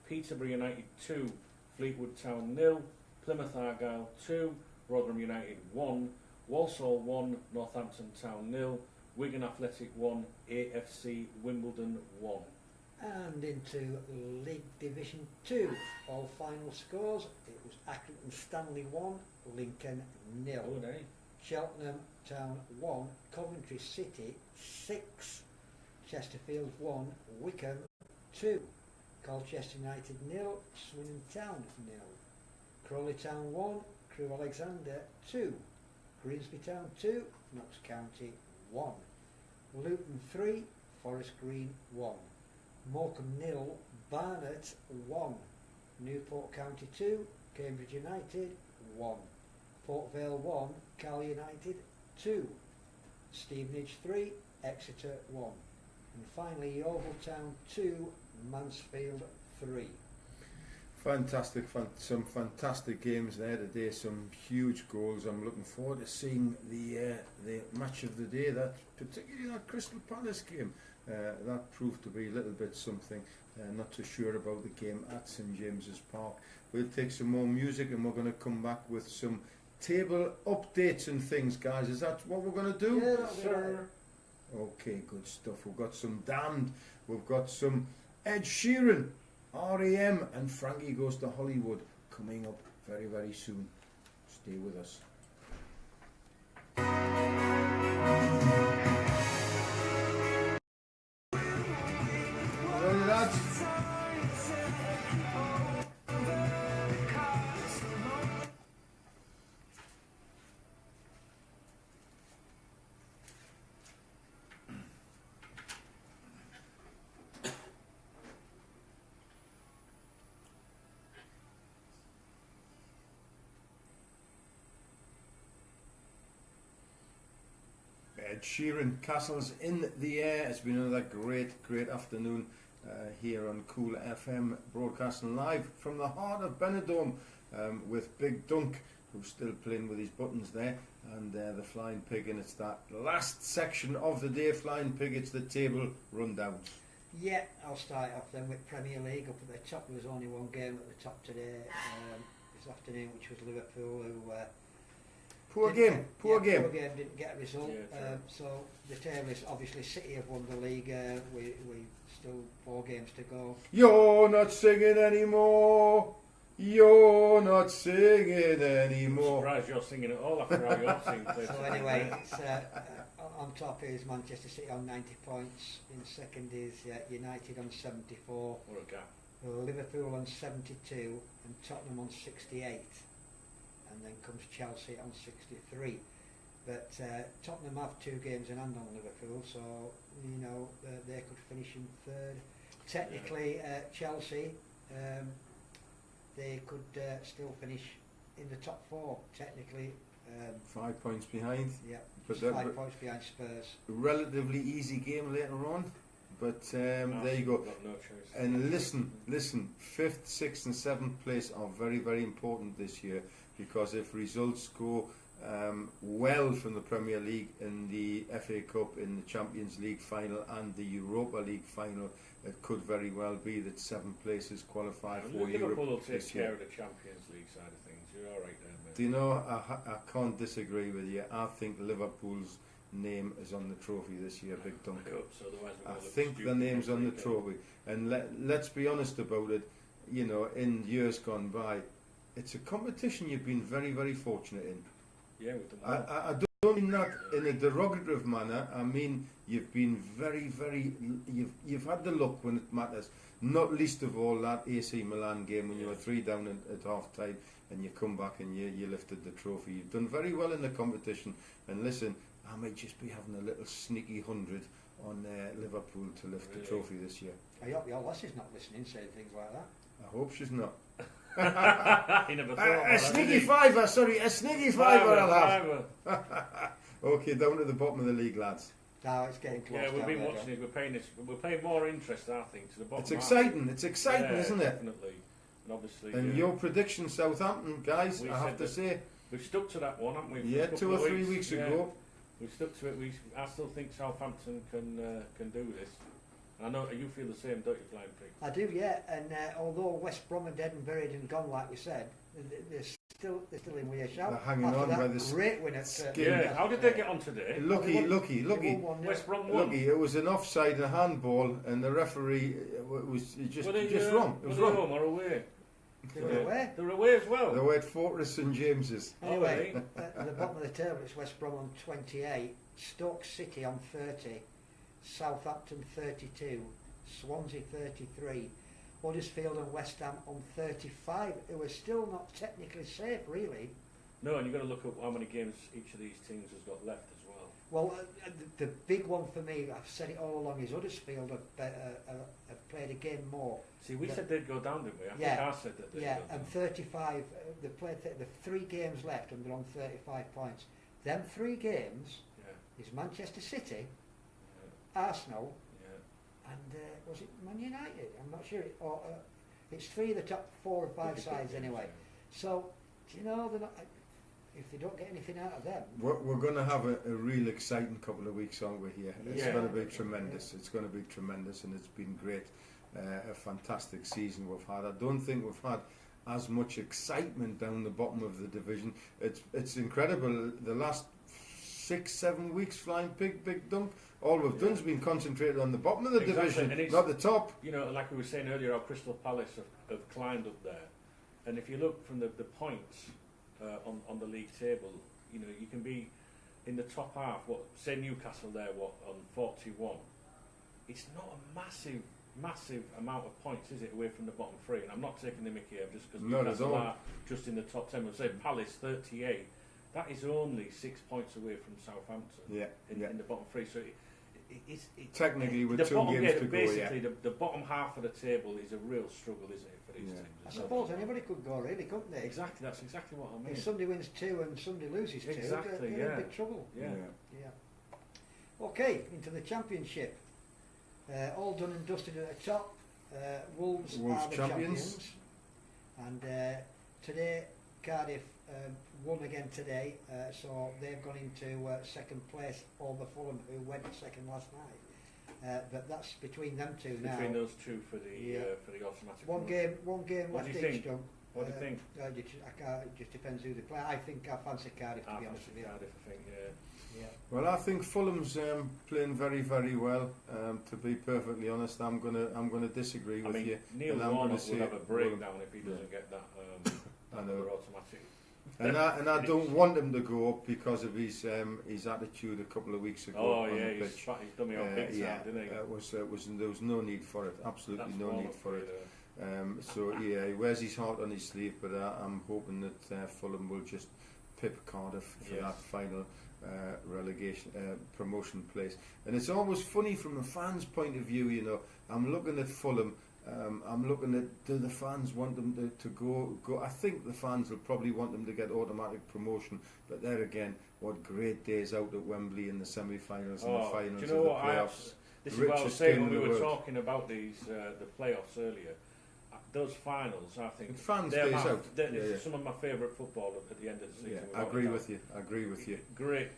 A: Peterborough United 2, Fleetwood Town 0, Plymouth Argyle 2, Rotherham United 1, Walsall 1, Northampton Town 0, Wigan Athletic 1, AFC Wimbledon 1.
D: And into League Division 2, all final scores, it was Accrington Stanley 1, Lincoln 0,
A: Good, eh?
D: Cheltenham Town 1, Coventry City 6, Chesterfield 1, Wickham 2, Colchester United 0, Swindon Town 0, Crawley Town 1, Crewe Alexander 2, Grimsby Town 2, Notts County 1, Luton 3, Forest Green 1, Morecambe 0, Barnet 1, Newport County 2, Cambridge United 1, Port Vale 1, Cal United 2, Stevenage 3, Exeter 1, and finally Yeovil Town 2, Mansfield 3.
B: Fantastic, some fantastic games there today, some huge goals. I'm looking forward to seeing the match of the day, that particularly that Crystal Palace game. That proved to be a little bit something. Not too sure about the game at St James's Park. We'll take some more music and we're going to come back with some table updates and things, guys. Is that what we're going to do?
D: Yeah, sir.
B: Okay, good stuff. We've got some Damned, we've got some Ed Sheeran, R.E.M. and Frankie Goes to Hollywood coming up very, very soon. Stay with us. Well, lads, Ed Sheeran, Castles in the Air. It's been another great afternoon here on Cool FM, broadcasting live from the heart of Benidorm with Big Dunk, who's still playing with his buttons there, and the Flying Pig, and it's that last section of the day. Flying Pig, it's the table rundown.
D: Yeah, I'll start off then with Premier League. Up at the top, there was only one game at the top today this afternoon, which was Liverpool, who
B: Poor
D: Didn't
B: game.
D: get-
B: Poor
D: yeah,
B: game.
D: Poor game, didn't get a result.
A: Yeah, true.
D: So the table is obviously City have won the league. We still 4 games to go.
B: You're not singing anymore. You're not singing
A: I'm
B: anymore.
A: surprised you're singing at all after how your team played.
D: So anyway, it's, on top is Manchester City on 90 points. In second is United on 74.
A: What a gap.
D: Liverpool on 72 and Tottenham on 68, and then comes Chelsea on 63. But Tottenham have 2 games in hand on Liverpool, so they could finish in third. Technically, Chelsea they could still finish in the top 4. Technically,
B: 5 points behind.
D: yeah,
B: But
D: just
B: that-
D: 5 points behind Spurs.
B: Relatively easy game later on. But there you go.
A: Got no choice.
B: And listen, 5th, 6th and 7th place are very, very important this year, because if results go well from the Premier League in the FA Cup, in the Champions League final and the Europa League final, it could very well be that 7 places qualify for
A: Liverpool
B: Europe
A: will take
B: this
A: care
B: year.
A: of the Champions League side of things. You're all right there, mate.
B: Do you know, I can't disagree with you. I think Liverpool's name is on the trophy this year, Big Dunk.
A: I hope so, otherwise we're
B: I
A: gonna look
B: think the
A: stupid
B: name's on the
A: next week,
B: trophy, and let's be honest about it. In years gone by, it's a competition you've been very, very fortunate in.
A: Yeah, with them
B: I,
A: all.
B: I I don't mean that in a derogative manner. I mean you've been very, very. You've had the luck when it matters. Not least of all that AC Milan game when you were 3 down at half time, and you come back and you lifted the trophy. You've done very well in the competition. And listen, I might just be having a little sneaky 100 on Liverpool to lift the
A: Really?
B: trophy this year.
D: I hope your lassie's not listening, saying things like that.
B: I hope she's not.
A: He never thought
B: A
A: about that,
B: sneaky
A: did he?
B: fiver, sorry, a sneaky fiver I'll have.
A: Fiver.
B: Okay, down to the bottom of the league, lads.
D: Now it's getting close.
A: Yeah, we've
D: down
A: been
D: there,
A: watching it. We're paying more interest, I think, to the bottom.
B: It's exciting,
A: Yeah,
B: isn't it?
A: Definitely. And obviously,
B: And your prediction, Southampton, guys,
A: We
B: I have
A: said
B: to
A: that-
B: say,
A: we've stuck to that one, haven't we? for a
B: yeah,
A: couple
B: 2 or
A: of
B: 3 weeks
A: Yeah.
B: ago.
A: We've stuck to it. I still think Southampton can do this. And I know you feel the same, don't you, Flying Pig?
D: I do, yeah. And although West Brom and Edinburgh and gone, like we said, they're still in with a shout.
B: They're hanging
D: After
B: on
D: that
B: by the
D: great win at
B: skin.
A: Yeah. How did they get on today?
B: Lucky.
D: They won 1-0.
A: West Brom won.
B: Lucky, it was an offside and a handball, and the referee was just
A: Were they,
B: wrong. It
A: were
B: was
A: they
B: wrong.
A: home or away?
D: They were away.
A: They were away as well.
B: They were at Fortress St James's.
D: Anyway, at the bottom of the table, it's West Brom on 28, Stoke City on 30, Southampton 32, Swansea 33, Huddersfield and West Ham on 35, who are still not technically safe, really.
A: No, and you've got to look at how many games each of these teams has got left as well.
D: Well, the big one for me, I've said it all along, is Huddersfield have played a game more.
A: See, we
D: Yeah.
A: said they'd go down, didn't we? I
D: Yeah.
A: think I said that they'd
D: Yeah,
A: go down.
D: and 35, they played the 3 games left and they're on 35 points. Them 3 games
A: Yeah,
D: is Manchester City,
A: yeah,
D: Arsenal,
A: yeah.
D: and was it Man United? I'm not sure. It's 3 of the top 4 or 5 sides anyway. So, do you know, they're not, if they don't get anything out of them,
B: We're going to have a real exciting couple of weeks, aren't we, here? It's
A: Yeah.
B: going to be tremendous. It's going to be tremendous, and it's been great. A fantastic season we've had. I don't think we've had as much excitement down the bottom of the division. It's incredible. The last 6-7 weeks, Flying Pig, Big Dunk, all we've done has been concentrated on the bottom of the
A: Exactly,
B: division,
A: and it's-
B: not the top.
A: You know, like we were saying earlier, how Crystal Palace have climbed up there. And if you look from the points on the league table, you know, you can be in the top half. Say Newcastle there, on 41. It's not a massive amount of points, is it, away from the bottom 3? And I'm not taking the mickey here just because
B: Not at
A: Newcastle
B: all.
A: are just in the top 10. We'll say Palace 38. That is only 6 points away from Southampton
B: Yeah, yeah.
A: in the bottom 3. So it's
B: Technically, with
A: the
B: 2
A: bottom,
B: games to go,
A: basically
B: yeah.
A: the bottom half of the table is a real struggle, isn't it, for these
B: Yeah.
A: teams?
D: I
A: It's not-
D: suppose anybody could go, really, couldn't they?
A: Exactly, that's exactly what I mean.
D: If somebody wins 2 and somebody loses 2,
A: Exactly,
D: they're
A: yeah.
D: in big trouble.
A: Yeah.
D: Yeah. Okay, into the Championship. All done and dusted at the top. Wolves are the champions. And today, Cardiff won again today, so they've gone into second place over Fulham, who went second last night. But that's between them two now.
A: Between those two for the
D: Yeah.
A: for the automatic.
D: One
A: promotion.
D: game
A: What
D: left
A: do you
D: each.
A: think?
D: Done.
A: What do you think?
D: It just depends who they play. I think I fancy Cardiff, to be honest with you.
A: Cardiff, I think, yeah.
B: Well, I think Fulham's playing very, very well. To be perfectly honest, I'm gonna disagree with you.
A: Neil
B: and I'm
A: Warnock
B: gonna
A: would have a
B: Fulham.
A: breakdown if he doesn't get that.
B: I know.
A: Automatic.
B: And I don't want him to go up because of his attitude a couple of weeks ago
A: Oh
B: on
A: yeah,
B: the
A: he's
B: pitch.
A: done me on big time,
B: Yeah,
A: didn't he?
B: there was no need for it. Absolutely
A: That's
B: no
A: Warnock
B: need for it.
A: you.
B: So yeah, he wears his heart on his sleeve, but I'm hoping that Fulham will just pip Cardiff for
A: Yes.
B: that final relegation promotion place. And it's almost funny from a fan's point of view. You know, I'm looking at Fulham. I'm looking at, do the fans want them to go? I think the fans will probably want them to get automatic promotion, but there again, what great days out at Wembley in the semi-finals and the finals
A: do you know
B: of the
A: what?
B: playoffs.
A: This is what I was
B: Richest
A: saying
B: game
A: when we
B: in the
A: were
B: world.
A: talking about these the playoffs earlier. Those finals, I think,
B: Fans
A: they'll
B: days
A: have-
B: out.
A: they're
B: Yeah, yeah.
A: some of my favourite football at the end of the season.
B: Yeah, I agree with you. I agree with you.
A: Great,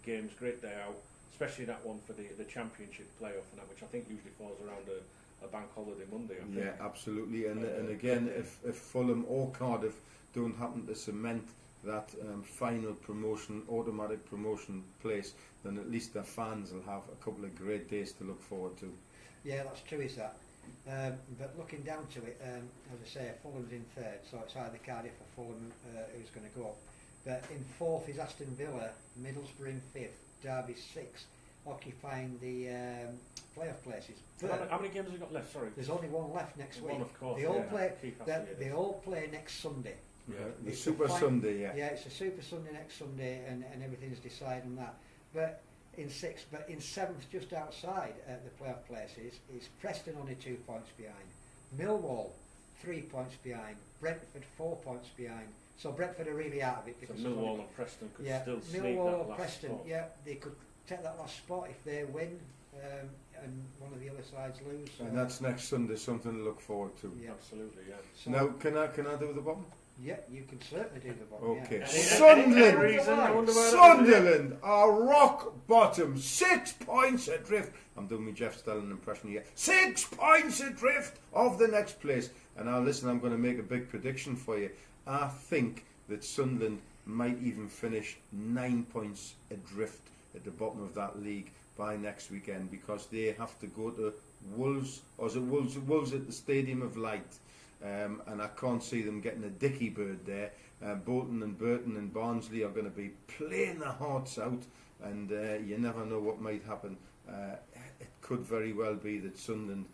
A: games, great day out, especially that one for the championship playoff and that, which I think usually falls around a bank holiday Monday. I think.
B: Yeah, absolutely. And again, if Fulham or Cardiff don't happen to cement that final promotion, automatic promotion place, then at least their fans will have a couple of great days to look forward to.
D: Yeah, that's true, is that. But looking down to it, as I say, Fulham's in third, so it's either Cardiff or Fulham who's going to go up. But in fourth is Aston Villa, Middlesbrough in fifth, Derby sixth, occupying the playoff places. But
A: How many games have we got left? Sorry.
D: there's only one left next week.
A: One, of course.
D: They all play.
A: Keep asking you
D: They
A: this.
D: all play next Sunday.
A: Yeah.
B: The
D: It's
B: Super
D: the fin-
B: Sunday, yeah.
D: Yeah, it's a Super Sunday next Sunday, and everything's decided on that. But in sixth, but in seventh, just outside the playoff places, is Preston only 2 points behind, Millwall 3 points behind, Brentford 4 points behind. So Brentford are really out of it
A: So
D: because
A: Millwall and Preston could still sneak
D: Millwall
A: that
D: or
A: last
D: Preston,
A: spot.
D: yeah, they could take that last spot if they win, and one of the other sides lose. So
B: And that's next Sunday, something to look forward to.
D: yeah.
A: Absolutely, yeah.
D: So,
B: Now, can I do the bottom?
D: yeah, you can certainly do the bottom.
B: Okay.
D: Yeah.
B: Sunderland.
A: Any reason? I wonder why that was
B: Sunderland are rock bottom, 6 points adrift. I'm doing my Jeff Stelling impression here. 6 points adrift of the next place. And now listen, I'm going to make a big prediction for you. I think that Sunderland might even finish 9 points adrift at the bottom of that league by next weekend, because they have to go to Wolves, or is it Wolves at the Stadium of Light. And I can't see them getting a dicky bird there. Bolton and Burton and Barnsley are going to be playing their hearts out, and you never know what might happen. It could very well be that Sunderland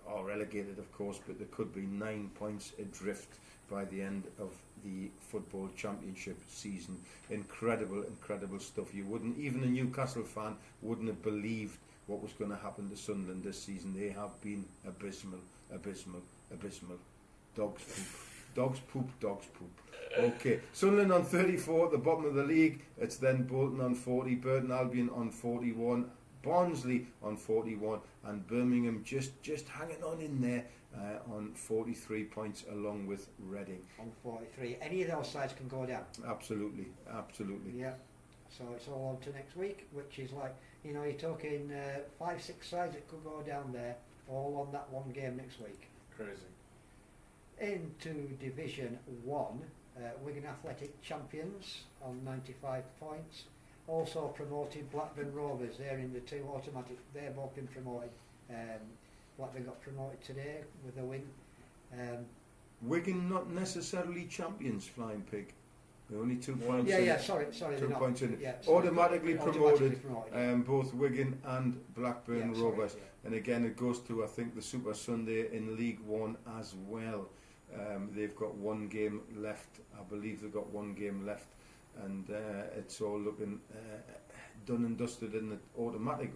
B: are relegated, of course, but there could be 9 points adrift by the end of the Football Championship season. Incredible stuff. You wouldn't, even a Newcastle fan wouldn't have believed what was going to happen to Sunderland this season. They have been abysmal. Dogs poop. Okay, Sunderland on 34 at the bottom of the league. It's then Bolton on 40, Burton Albion on 41, Barnsley on 41, and Birmingham just hanging on in there on 43 points, along with Reading.
D: On 43. Any of those sides can go down.
B: Absolutely.
D: Yeah. So it's all on to next week, which is like, you're talking 5-6 sides that could go down there, all on that one game next week.
A: Crazy.
D: Into Division 1, Wigan Athletic champions on 95 points. Also promoted Blackburn Rovers. They're in the two automatic. They've both been promoted. Blackburn got promoted today with a win.
B: Wigan not necessarily champions, Flying Pig. They're only 2 points.
D: Yeah. Sorry,
B: 2
D: they're not.
B: points in it.
D: Yeah, sorry.
B: Automatically promoted. Both Wigan and Blackburn
D: Yeah, sorry,
B: Rovers.
D: yeah.
B: And again, it goes to, I think, the Super Sunday in League One as well. They've got one game left. I believe they've got one game left, and it's all looking done and dusted in the automatic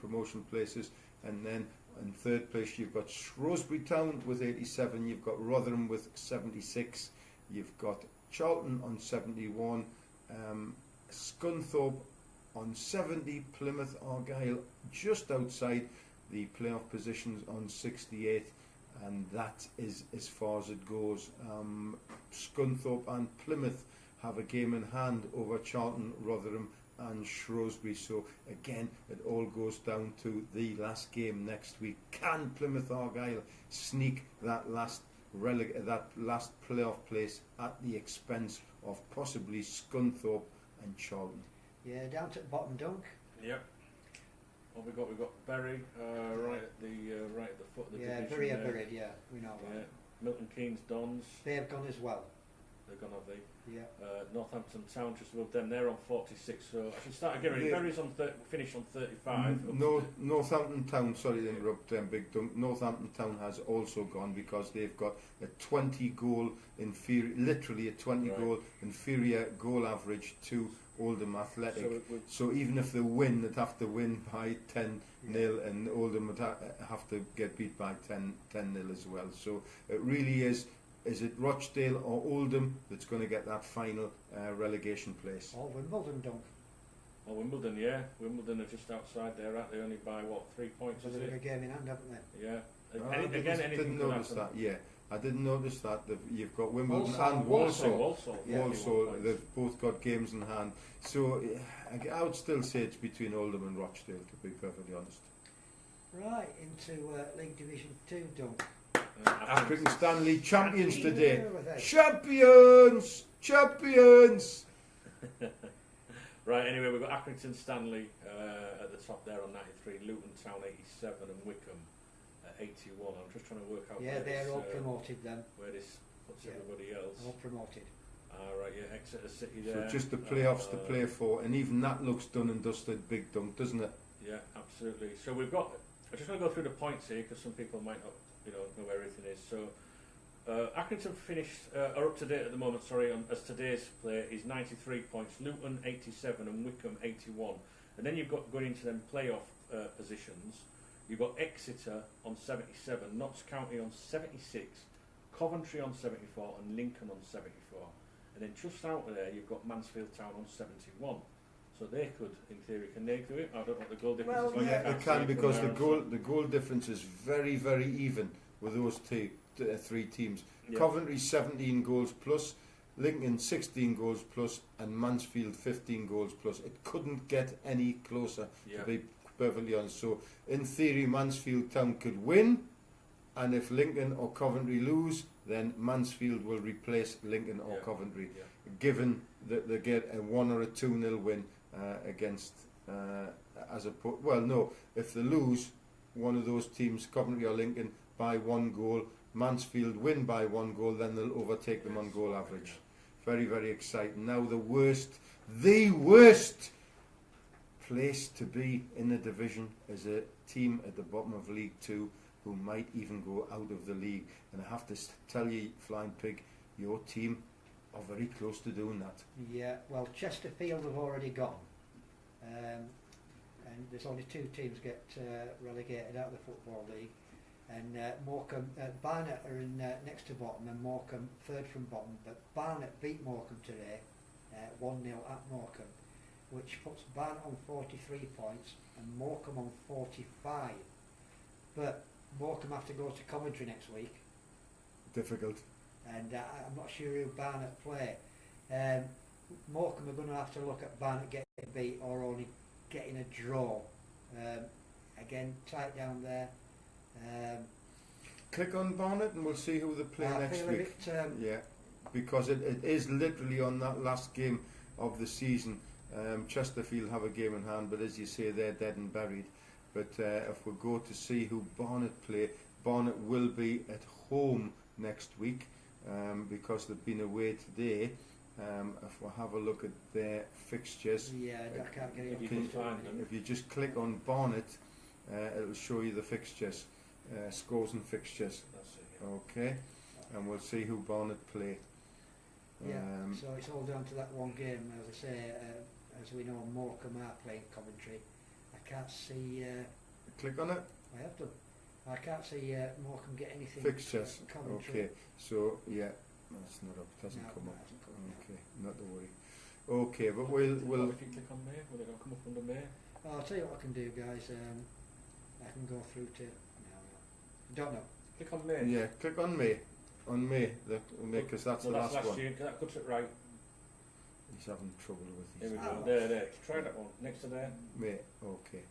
B: promotion places. And then in third place you've got Shrewsbury Town with 87, you've got Rotherham with 76, you've got Charlton on 71, Scunthorpe on 70, Plymouth Argyle just outside the playoff positions on 68, and that is as far as it goes. Scunthorpe and Plymouth have a game in hand over Charlton, Rotherham and Shrewsbury. So again, it all goes down to the last game next week. Can Plymouth Argyle sneak that last that last playoff place at the expense of possibly Scunthorpe and Charlton.
D: Yeah, down to the bottom, Dunk.
A: Yep. What we got? We've got Bury right at the foot of the
D: Yeah,
A: division.
D: Bury are
A: there.
D: buried, yeah, we know
A: Yeah.
D: that.
A: Milton Keynes Dons.
D: They've gone as well.
A: They're gonna have the
D: Yeah.
A: Northampton Town just above them. They're on 46. So I should start again.
B: Yeah.
A: Bury's on finish on 35.
B: Northampton Town, sorry to interrupt, Big Dunk. Northampton Town has also gone because they've got a 20 goal inferior, literally a 20 goal inferior goal average to Oldham Athletic. So even if they win, they'd have to win by 10-0, and Oldham would have to get beat by 10-0 as well. So it really is it Rochdale or Oldham that's going to get that final relegation place?
D: Or Wimbledon, Dunk.
A: Oh, Wimbledon, yeah. Wimbledon are just outside there, aren't they? Only by, 3 points,
D: So
A: is
D: they've got a
A: it?
D: game in hand, haven't they?
A: Yeah.
B: I didn't notice that, yeah. I didn't notice that. You've got Wimbledon and
A: Walsall.
B: Walsall, they've both got games in hand. So I would still say it's between Oldham and Rochdale, to be perfectly honest.
D: Right, into League Division 2, Dunk.
B: Accrington Stanley champions today.
D: Where were they?
B: Champions! Champions!
A: Right, anyway, we've got Accrington Stanley at the top there on 93, Luton Town 87 and Wickham at 81. I'm just trying to work out
D: Yeah,
A: where
D: they're
A: this,
D: all promoted then.
A: where this puts
D: Yeah.
A: everybody else.
D: All promoted.
A: Right, yeah, Exeter City
B: So
A: there.
B: just the playoffs to play for, and even that looks done and dusted, Big Dunk, doesn't it?
A: Yeah, absolutely. So we've got, I'm just going to go through the points here because some people might not know where everything is. So Accrington are up to date at the moment, as today's play is 93 points, Luton 87 and Wickham 81. And then you've got going into them playoff positions, you've got Exeter on 77, Notts County on 76, Coventry on 74 and Lincoln on 74. And then just out of there you've got Mansfield Town on 71. So they could, in theory, can they do it? I don't know what the goal difference is.
D: Well, yeah,
B: They can, because the goal difference is very, very even with those three teams.
A: Yeah.
B: Coventry 17 goals plus, Lincoln 16 goals plus, and Mansfield 15 goals plus. It couldn't get any closer, to be perfectly honest. So in theory, Mansfield Town could win, and if Lincoln or Coventry lose, then Mansfield will replace Lincoln or Coventry, given that they get a 1 or a 2-0 win against if they lose one of those teams, Coventry or Lincoln, by 1 goal, Mansfield win by 1 goal, then they'll overtake them on goal average. Very, very exciting. Now the worst place to be in the division is a team at the bottom of League 2 who might even go out of the league. And I have to tell you, Flying Pig, your team are very close to doing that.
D: Yeah, well, Chesterfield have already gone. And there's only 2 teams get relegated out of the Football League. And Morecambe, Barnet are in next to bottom, and Morecambe third from bottom. But Barnet beat Morecambe today, 1-0 at Morecambe, which puts Barnet on 43 points and Morecambe on 45. But Morecambe have to go to Coventry next week.
B: Difficult.
D: And I'm not sure who Barnet play. Morecambe are going to have to look at Barnet getting beat or only getting a draw. Again, tight down there.
B: Click on Barnet and we'll see who they play next week.
D: Yeah,
B: because it is literally on that last game of the season. Chesterfield have a game in hand, but as you say, they're dead and buried. But if we go to see who Barnet play, Barnet will be at home next week because they've been away today. If we have a look at their fixtures,
D: I can't get it.
B: if you just click on Barnet, it'll show you the fixtures, scores and fixtures.
A: That's it,
B: Okay, and we'll see who Barnet play.
D: So it's all down to that one game. As I say, as we know, Morecambe are playing Coventry. I can't see.
B: Click on it.
D: I have done. I can't see Morecambe get anything.
B: Fixtures.
D: Coventry.
B: Okay, so that's not up. It hasn't come up.
D: Hasn't come up.
B: Okay, not to worry. Okay, but we'll.
A: If you click on May, will it come up under May?
D: I'll tell you what I can do, guys. I can go through to. Don't know.
A: Click on May.
B: Yeah, click on May. On May, because that's the last one.
A: Year, that puts it right.
B: He's having trouble with
A: Here we
B: his
A: go. There. Try that one. Next to there.
B: May. Okay.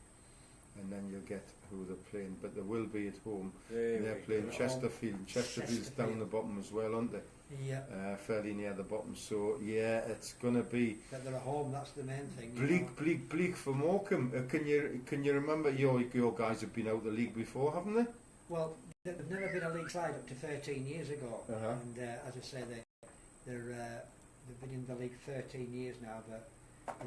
B: and then you'll get who they're playing. But they will be at home. They're
A: we
B: playing
A: go.
B: Chesterfield. Chesterfield's down the bottom as well, aren't they?
D: Yeah,
B: Fairly near the bottom. So yeah, it's going to be
D: that they're at home. That's the main thing. you
B: bleak,
D: know.
B: bleak, bleak for Morecambe. Can you remember your guys have been out of the league before, haven't they?
D: Well, they've never been a league side up to 13 years ago,
B: Uh-huh.
D: and as I say, they've been in the league 13 years now, but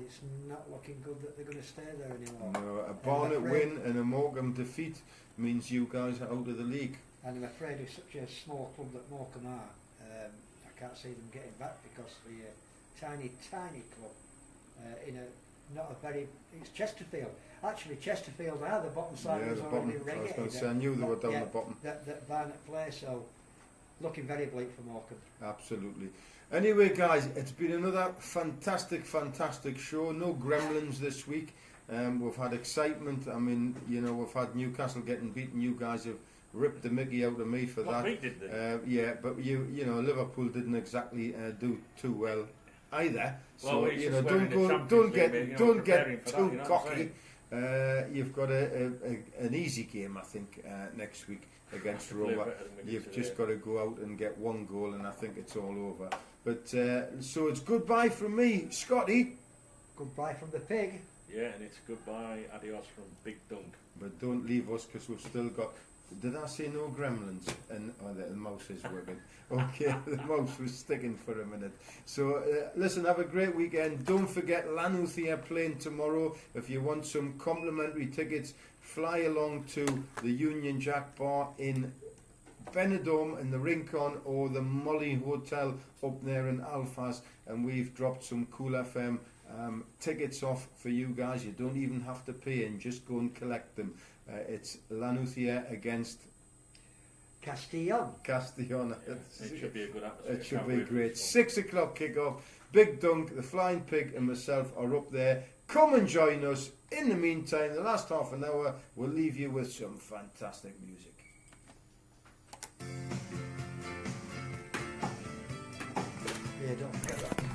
D: it's not looking good that they're going to stay there anymore.
B: No, a Barnet
D: I'm afraid-
B: win and a Morecambe defeat means you guys are out of the league.
D: And I'm afraid with such a small club that Morecambe are, I can't see them getting back because they're a tiny, tiny club in a not a very. It's Chesterfield. Actually, Chesterfield are the bottom side.
B: Yeah,
D: was
B: the
D: already
B: bottom. I was
D: relegated.
B: going to say, I knew they were down
D: Yeah,
B: the bottom.
D: That Barnet play, so looking very bleak for Morecambe.
B: Absolutely. Anyway, guys, it's been another fantastic, fantastic show. No gremlins this week. We've had excitement. I mean, you know, we've had Newcastle getting beaten. You guys have ripped the Mickey out of me for
A: Well,
B: that.
A: we did that.
B: Yeah, but you know, Liverpool didn't exactly do too well either.
A: Well,
B: So
A: we
B: you
A: just
B: know,
A: were in the
B: don't
A: Champions
B: get
A: League, you know,
B: don't
A: preparing
B: get
A: for that,
B: too
A: you know what I'm
B: cocky. You've got an easy game, I think, next week against
A: To play
B: Roma.
A: better than we did
B: You've
A: today.
B: just got to go out and get one goal, and I think it's all over. But so it's goodbye from me, Scotty.
D: Goodbye from the pig.
A: Yeah, and it's goodbye, adios from Big Dunk.
B: But don't leave us because we've still got. Did I say no gremlins? And the mouse is working. Okay, the mouse was sticking for a minute. So listen, have a great weekend. Don't forget Lanúthia playing tomorrow. If you want some complimentary tickets, fly along to the Union Jack Bar in Benidorm in the Rincon or the Molly Hotel up there in Alphas, and we've dropped some Cool FM tickets off for you guys. You don't even have to pay and just go and collect them. It's Lanúthia against
D: Castillon.
B: Castellón.
A: Yeah, it should be a good atmosphere.
B: It should
A: Can't
B: be
A: wait for
B: great.
A: this one.
B: 6 o'clock kick-off. Big Dunk, the Flying Pig and myself are up there. Come and join us. In the meantime, the last half an hour, we'll leave you with some fantastic music.
D: Yeah, don't forget that.